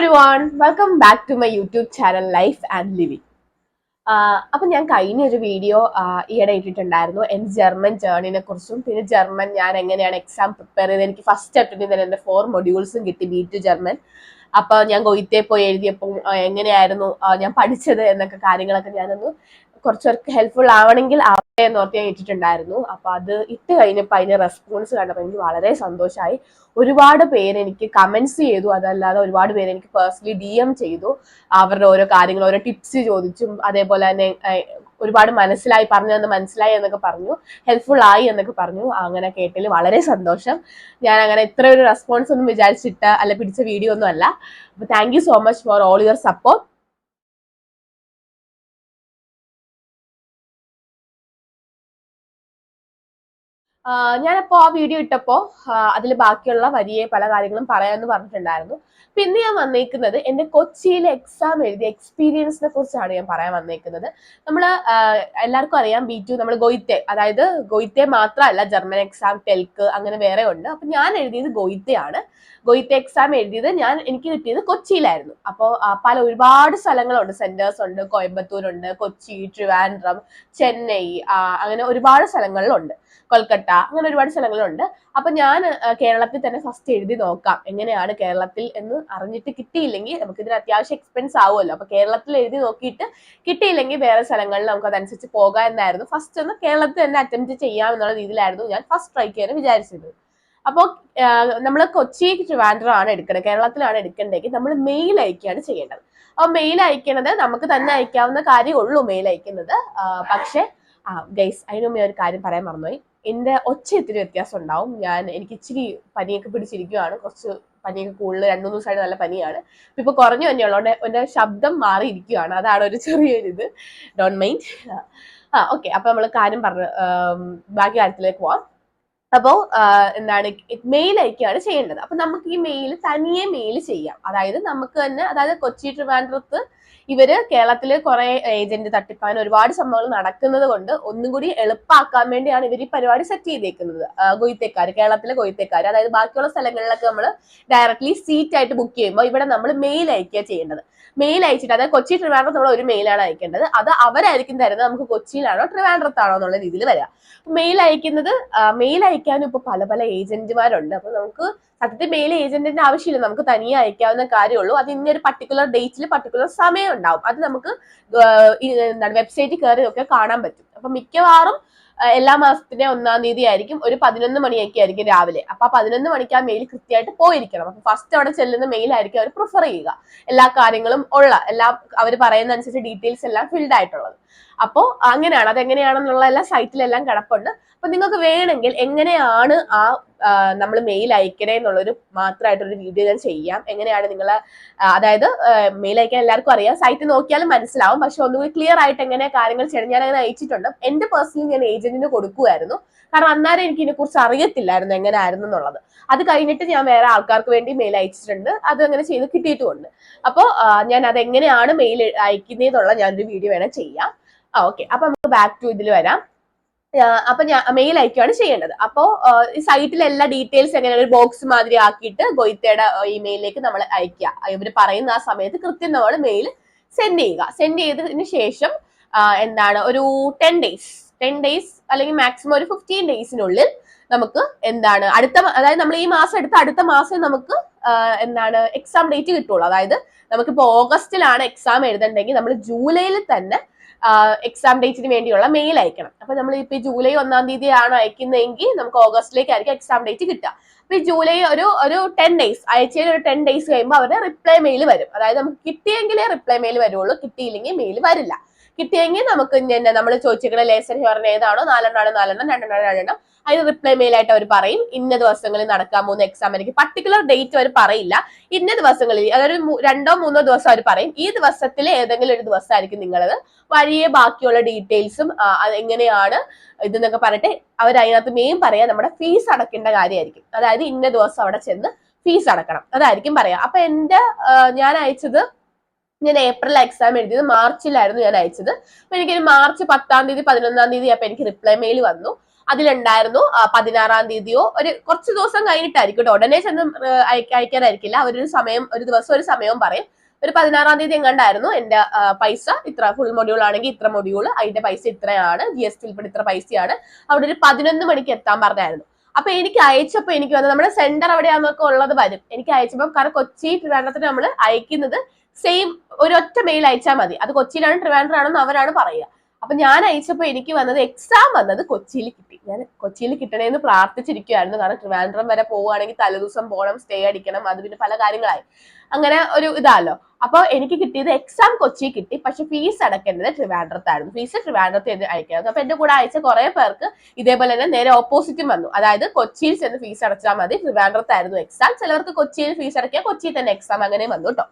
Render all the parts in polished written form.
everyone, welcome back to my YouTube channel Life and Living. അപ്പം ഞാൻ കഴിഞ്ഞൊരു video ഈയിടെ ഇട്ടിട്ടുണ്ടായിരുന്നു എൻ്റെ ജർമ്മൻ ജേർണിനെ കുറിച്ചും പിന്നെ ജർമ്മൻ ഞാൻ എങ്ങനെയാണ് എക്സാം പ്രിപ്പയർ ചെയ്തത്. എനിക്ക് ഫസ്റ്റ് അറ്റംപ്റ്റിൽ തന്നെ എൻ്റെ 4 മൊഡ്യൂൾസും കിട്ടി B2 ജർമ്മൻ. അപ്പോൾ ഞാൻ ഗോയിത്തെ പോയി എഴുതിയപ്പോൾ എങ്ങനെയായിരുന്നു ഞാൻ പഠിച്ചത് എന്നൊക്കെ കാര്യങ്ങളൊക്കെ ഞാനൊന്ന് കുറച്ചവർക്ക് ഹെൽപ്ഫുൾ ആവണമെങ്കിൽ ആവട്ടെ എന്നോർത്ത് ഞാൻ ഇട്ടിട്ടുണ്ടായിരുന്നു. അപ്പൊ അത് ഇട്ട് കഴിഞ്ഞപ്പോൾ അതിന്റെ റെസ്പോൺസ് കണ്ടപ്പോൾ എനിക്ക് വളരെ സന്തോഷമായി. ഒരുപാട് പേര് എനിക്ക് കമന്റ്സ് ചെയ്തു, അതല്ലാതെ ഒരുപാട് പേര് എനിക്ക് പേഴ്സണലി DM ചെയ്തു. അവരുടെ ഓരോ കാര്യങ്ങൾ, ഓരോ ടിപ്സ് ചോദിച്ചും അതേപോലെ തന്നെ ഒരുപാട് മനസ്സിലായി എന്നൊക്കെ പറഞ്ഞു, ഹെൽപ്ഫുൾ ആയി എന്നൊക്കെ പറഞ്ഞു. അങ്ങനെ കേട്ടതിൽ വളരെ സന്തോഷം. ഞാൻ അങ്ങനെ ഇത്ര ഒരു റെസ്പോൺസ് ഒന്നും വിചാരിച്ചിട്ട് അല്ല പിടിച്ച വീഡിയോ ഒന്നും അല്ല. അപ്പൊ thank you so much for all your support. ഞാനപ്പോ ആ വീഡിയോ ഇട്ടപ്പോ അതിൽ ബാക്കിയുള്ള വലിയ പല കാര്യങ്ങളും പറയാമെന്ന് പറഞ്ഞിട്ടുണ്ടായിരുന്നു. പിന്നെ ഞാൻ വന്നേക്കുന്നത് എന്റെ കൊച്ചിയിലെ എക്സാം എഴുതിയ എക്സ്പീരിയൻസിനെ കുറിച്ചാണ് ഞാൻ പറയാൻ വന്നേക്കുന്നത്. നമ്മള് എല്ലാവർക്കും അറിയാം B2 നമ്മൾ ഗോയിത്തെ, അതായത് ഗോയിത്തെ മാത്രമല്ല, ജർമ്മൻ എക്സാം, ടെൽക്ക് അങ്ങനെ വേറെ ഉണ്ട്. അപ്പൊ ഞാൻ എഴുതിയത് ഗോയിത്തെയാണ്. ഗോയിത്തെ എക്സാം എഴുതിയത് എനിക്ക് കിട്ടിയത് കൊച്ചിയിലായിരുന്നു. അപ്പോൾ ഒരുപാട് സ്ഥലങ്ങളുണ്ട്, സെന്റേഴ്സ് ഉണ്ട്, കോയമ്പത്തൂർ ഉണ്ട്, കൊച്ചി, ട്രിവാൻഡ്രം, ചെന്നൈ, അങ്ങനെ ഒരുപാട് സ്ഥലങ്ങളിലുണ്ട്, കൊൽക്കട്ട, അങ്ങനെ ഒരുപാട് സ്ഥലങ്ങളുണ്ട്. അപ്പൊ ഞാൻ കേരളത്തിൽ തന്നെ ഫസ്റ്റ് എഴുതി നോക്കാം എങ്ങനെയാണ് കേരളത്തിൽ എന്ന് അറിഞ്ഞിട്ട് കിട്ടിയില്ലെങ്കിൽ നമുക്ക് ഇതിന് അത്യാവശ്യം എക്സ്പെൻസ് ആവുമല്ലോ. അപ്പൊ കേരളത്തിൽ എഴുതി നോക്കിയിട്ട് കിട്ടിയില്ലെങ്കിൽ വേറെ സ്ഥലങ്ങളിൽ നമുക്ക് അതനുസരിച്ച് പോകാം എന്നായിരുന്നു. ഫസ്റ്റ് ഒന്ന് കേരളത്തിൽ തന്നെ അറ്റംപ്റ്റ് ചെയ്യാം എന്നുള്ള രീതിയിലായിരുന്നു ഞാൻ ഫസ്റ്റ് ട്രൈ ചെയ്യാൻ വിചാരിച്ചത്. അപ്പോൾ നമ്മൾ കൊച്ചി, ട്രിവാൻഡ്രം ആണ് എടുക്കേണ്ടത്, കേരളത്തിലാണ് എടുക്കേണ്ടതെങ്കിൽ നമ്മൾ മെയിൽ അയക്കുകയാണ് ചെയ്യേണ്ടത്. അപ്പൊ മെയിൽ അയക്കുന്നത് നമുക്ക് തന്നെ അയക്കാവുന്ന കാര്യമുള്ളൂ, മെയിൽ അയക്കുന്നത്. പക്ഷെ ഗൈസ്, അതിനു മുമ്പേ ഒരു കാര്യം പറയാൻ മറന്നുപോയി. എന്റെ ഒച്ച ഇത്തിരി വ്യത്യാസം ഉണ്ടാവും. എനിക്ക് ഇച്ചിരി പനിയൊക്കെ പിടിച്ചിരിക്കുകയാണ്, കുറച്ച് പനിയൊക്കെ കൂടുതൽ, 2-3 ദിവസമായിട്ട് നല്ല പനിയാണ്. ഇപ്പൊ കുറഞ്ഞു തന്നെയുള്ളതുകൊണ്ട് എന്റെ ശബ്ദം മാറിയിരിക്കുകയാണ്, അതാണ് ഒരു ചെറിയൊരു ഇത്. Don't mind. ഓക്കെ, അപ്പൊ നമ്മൾ കാര്യം പറഞ്ഞു ബാക്കി കാര്യത്തിലേക്ക് പോവാം. അപ്പോ എന്താണ്, മെയിൽ അയക്കുകയാണ് ചെയ്യേണ്ടത്. അപ്പൊ നമുക്ക് ഈ മെയിൽ തനിയെ മെയിൽ ചെയ്യാം. അതായത് നമുക്ക് തന്നെ, അതായത് കൊച്ചി, ട്രിവാൻഡ്രത്ത് ഇവര് കേരളത്തില് കുറെ ഏജന്റ് തട്ടിപ്പാൻ ഒരുപാട് സംഭവങ്ങൾ നടക്കുന്നത് കൊണ്ട് ഒന്നും കൂടി എളുപ്പമാക്കാൻ വേണ്ടിയാണ് ഇവർ ഈ പരിപാടി സെറ്റ് ചെയ്തേക്കുന്നത്. കേരളത്തിലെ ഗോയിത്തേക്കാർ, അതായത് ബാക്കിയുള്ള സ്ഥലങ്ങളിലൊക്കെ നമ്മൾ ഡയറക്ട്ലി സീറ്റ് ആയിട്ട് ബുക്ക് ചെയ്യുമ്പോൾ ഇവിടെ നമ്മൾ മെയിൽ അയക്കുക ചെയ്യേണ്ടത്. മെയിൽ അയച്ചിട്ട്, അതായത് കൊച്ചി, ട്രിവാൻഡ്രത്ത് നമ്മൾ ഒരു മെയിലാണ് അയക്കേണ്ടത്. അത് അവരായിരിക്കും തരുന്നത് നമുക്ക് കൊച്ചിയിലാണോ ട്രിവാൻഡ്രത്താണോ എന്നുള്ള രീതിയിൽ വരിക. മെയിൽ അയക്കാനും ഇപ്പൊ പല പല ഏജന്റുമാരുണ്ട്. അപ്പൊ നമുക്ക് സത്യത്തിൽ മെയിൽ ഏജന്റിന്റെ ആവശ്യമില്ല, നമുക്ക് തനിയെ അയക്കാവുന്ന കാര്യമുള്ളൂ. അത് ഇന്നൊരു പർട്ടിക്കുലർ ഡേറ്റിൽ പർട്ടിക്കുലർ സമയം ഉണ്ടാവും. അത് നമുക്ക് എന്താണ് വെബ്സൈറ്റിൽ കയറി ഒക്കെ കാണാൻ പറ്റും. അപ്പൊ മിക്കവാറും എല്ലാ മാസത്തിന്റെ 1-ാം തീയതി ആയിരിക്കും, ഒരു 11 മണിയൊക്കെ ആയിരിക്കും രാവിലെ. അപ്പൊ 11 മണിക്ക് ആ മെയിൽ കൃത്യമായിട്ട് പോയിരിക്കണം. അപ്പൊ ഫസ്റ്റ് അവിടെ ചെല്ലുന്ന മെയിൽ ആയിരിക്കും അവർ പ്രിഫർ ചെയ്യുക, എല്ലാ കാര്യങ്ങളും എല്ലാം അവർ പറയുന്ന അനുസരിച്ച് ഡീറ്റെയിൽസ് എല്ലാം ഫിൽഡ് ആയിട്ടുള്ളത്. അപ്പോൾ അങ്ങനെയാണ്, അതെങ്ങനെയാണെന്നുള്ള എല്ലാ സൈറ്റിലെല്ലാം കിടപ്പുണ്ട്. അപ്പൊ നിങ്ങൾക്ക് വേണമെങ്കിൽ എങ്ങനെയാണ് നമ്മൾ മെയിൽ അയക്കണേ എന്നുള്ളൊരു മാത്രമായിട്ടൊരു വീഡിയോ ഞാൻ ചെയ്യാം. എങ്ങനെയാണ് നിങ്ങൾ, അതായത് മെയിൽ അയക്കാൻ എല്ലാവർക്കും അറിയാം, സൈറ്റ് നോക്കിയാലും മനസ്സിലാവും. പക്ഷെ ഒന്നുകൂടി ക്ലിയർ ആയിട്ട് എങ്ങനെ കാര്യങ്ങൾ ചെയ്യണം, ഞാൻ അങ്ങനെ അയച്ചിട്ടുണ്ട്. എന്റെ പേഴ്സണലി ഞാൻ ഏജന്റിന് കൊടുക്കുമായിരുന്നു, കാരണം അന്നേരം എനിക്ക് ഇതിനെ കുറിച്ച് അറിയത്തില്ലായിരുന്നു എങ്ങനെയായിരുന്നു എന്നുള്ളത്. അത് കഴിഞ്ഞിട്ട് ഞാൻ വേറെ ആൾക്കാർക്ക് വേണ്ടി മെയിൽ അയച്ചിട്ടുണ്ട്, അത് അങ്ങനെ ചെയ്ത് കിട്ടിയിട്ടുമുണ്ട്. അപ്പോൾ ഞാൻ അതെങ്ങനെയാണ് മെയിൽ അയക്കുന്നതെന്നുള്ള ഞാനൊരു വീഡിയോ വേണം ചെയ്യാം. ഓക്കെ, അപ്പൊ നമുക്ക് ബാക്ക് ടു ഇതിൽ വരാം. അപ്പൊ ഞാൻ മെയിൽ അയക്കുകയാണ് ചെയ്യേണ്ടത്. അപ്പോ ഈ സൈറ്റിലെ എല്ലാ ഡീറ്റെയിൽസ് എങ്ങനെ ഒരു ബോക്സ് മാതിരി ആക്കിയിട്ട് ഗോയിത്തയുടെ ഇമെയിലിലേക്ക് നമ്മൾ അയക്കുക. ഇവർ പറയുന്ന ആ സമയത്ത് കൃത്യം നമ്മൾ മെയിൽ സെൻഡ് ചെയ്യുക. സെൻഡ് ചെയ്തതിന് ശേഷം എന്താണ്, ഒരു 10 ഡേയ്സ് അല്ലെങ്കിൽ മാക്സിമം ഒരു 15 ഡേയ്സിനുള്ളിൽ നമുക്ക് എന്താണ് അതായത് നമ്മൾ ഈ മാസം എടുത്ത അടുത്ത മാസം നമുക്ക് എന്താണ് എക്സാം ഡേറ്റ് കിട്ടുള്ളൂ. അതായത് നമുക്കിപ്പോ ഓഗസ്റ്റിലാണ് എക്സാം എഴുതണ്ടെങ്കിൽ നമ്മൾ ജൂലൈയിൽ തന്നെ എക്സാം ഡേറ്റിന് വേണ്ടിയുള്ള മെയിൽ അയക്കണം. അപ്പൊ നമ്മൾ ഇപ്പൊ ജൂലൈ 1-ാം തീയതി ആണ് അയക്കുന്നതെങ്കിൽ നമുക്ക് ഓഗസ്റ്റിലേക്കായിരിക്കും എക്സാം ഡേറ്റ് കിട്ടുക. അപ്പൊ ഈ ജൂലൈ ഒരു 10 ഡേയ്സ്, ആഴ്ചയിൽ ഒരു 10 ഡേയ്സ് കഴിയുമ്പോൾ അവരുടെ റിപ്ലൈ മെയിൽ വരും. അതായത് നമുക്ക് കിട്ടിയെങ്കിലേ റിപ്ലൈ മെയിൽ വരുള്ളൂ, കിട്ടിയില്ലെങ്കിൽ മെയിൽ വരില്ല. കിട്ടിയെങ്കിൽ നമുക്ക് നമ്മൾ ചോദിച്ചിരിക്കുന്ന ലേസർ ഹിയറിന് ഏതാണോ 4 4 2 അതിന് റിപ്ലൈ മെയിൽ ആയിട്ട് അവർ പറയും ഇന്ന ദിവസങ്ങളിൽ നടക്കാൻ പോകുന്ന എക്സാം ആയിരിക്കും. പർട്ടിക്കുലർ ഡേറ്റ് അവർ പറയില്ല, ഇന്ന ദിവസങ്ങളിൽ, അതൊരു 2-3 ദിവസം അവർ പറയും. ഈ ദിവസത്തിൽ ഏതെങ്കിലും ഒരു ദിവസമായിരിക്കും നിങ്ങളത് വഴിയെ ബാക്കിയുള്ള ഡീറ്റെയിൽസും എങ്ങനെയാണ് ഇതെന്നൊക്കെ പറഞ്ഞിട്ട് അവർ അതിനകത്ത് മെയിൻ പറയാം നമ്മുടെ ഫീസ് അടക്കേണ്ട കാര്യമായിരിക്കും. അതായത് ഇന്ന ദിവസം അവിടെ ചെന്ന് ഫീസ് അടക്കണം, അതായിരിക്കും പറയാം. അപ്പൊ ഞാൻ അയച്ചത്, ഞാൻ ഏപ്രിൽ എക്സാം എഴുതിയത് മാർച്ചിലായിരുന്നു ഞാൻ അയച്ചത്. അപ്പൊ എനിക്കൊരു മാർച്ച് 10-ാം തീയതി 11-ാം തീയതി അപ്പൊ എനിക്ക് റിപ്ലൈ മെയിൽ വന്നു. അതിലുണ്ടായിരുന്നു 16-ാം തീയതിയോ കുറച്ച് ദിവസം കഴിഞ്ഞിട്ടായിരിക്കും കേട്ടോ, ഉടനെ ചെന്ന് അയക്കാനായിരിക്കില്ല. ഒരു ദിവസം ഒരു സമയവും പറയും. ഒരു 16-ാം തീയതി എങ്ങാണ്ടായിരുന്നു എന്റെ പൈസ ഇത്ര, ഫുൾ മൊഡ്യൂൾ ആണെങ്കിൽ ഇത്ര മൊഡ്യൂൾ, അതിന്റെ പൈസ ഇത്രയാണ്, GST ഉൾപ്പെടെ ഇത്ര പൈസയാണ്, അവിടെ ഒരു 11 മണിക്ക് എത്താൻ പറഞ്ഞായിരുന്നു. അപ്പൊ എനിക്ക് അയച്ചപ്പോ എനിക്ക് വന്നത്, നമ്മുടെ സെന്റർ എവിടെയാണെന്നൊക്കെ ഉള്ളത് വരും. എനിക്ക് അയച്ചപ്പോൾ, കാരണം കൊച്ചി ട്രിവാൻഡ്രത്തിന് നമ്മൾ അയക്കുന്നത് സെയിം ഒരൊറ്റ മെയിൽ അയച്ചാൽ മതി. അത് കൊച്ചിയിലാണ് ട്രിവാൻഡ്രം ആണെന്ന് അവരാണ് പറയുക. അപ്പൊ ഞാൻ അയച്ചപ്പോ എനിക്ക് വന്നത് എക്സാം വന്നത് കൊച്ചിയിൽ കിട്ടി. ഞാൻ കൊച്ചിയിൽ കിട്ടണേന്ന് പ്രാർത്ഥിച്ചിരിക്കുകയായിരുന്നു. കാരണം ട്രിവാൻഡ്രം വരെ പോവുകയാണെങ്കിൽ തലേദിവസം പോകണം, സ്റ്റേ അടിക്കണം, അത് പിന്നെ പല കാര്യങ്ങളായി, അങ്ങനെ ഒരു ഇതാലോ. അപ്പൊ എനിക്ക് കിട്ടിയത് എക്സാം കൊച്ചി കിട്ടി, പക്ഷെ ഫീസ് അടക്കേണ്ടത് ട്രിവാൻഡ്രത്തായിരുന്നു. ഫീസ് ട്രിവാൻഡ്രത്ത് അയക്കായിരുന്നു. അപ്പൊ എന്റെ കൂടെ അയച്ച കുറെ പേർക്ക് ഇതേപോലെ തന്നെ നേരെ ഓപ്പോസിറ്റും വന്നു. അതായത് കൊച്ചിയിൽ ചെന്ന് ഫീസ് അടച്ചാൽ മതി, ട്രിവാൻഡ്രത്തായിരുന്നു എക്സാം. ചിലവർക്ക് കൊച്ചിയിൽ ഫീസ് അടയ്ക്കുക, കൊച്ചിയിൽ തന്നെ എക്സാം, അങ്ങനെ വന്നു കേട്ടോ.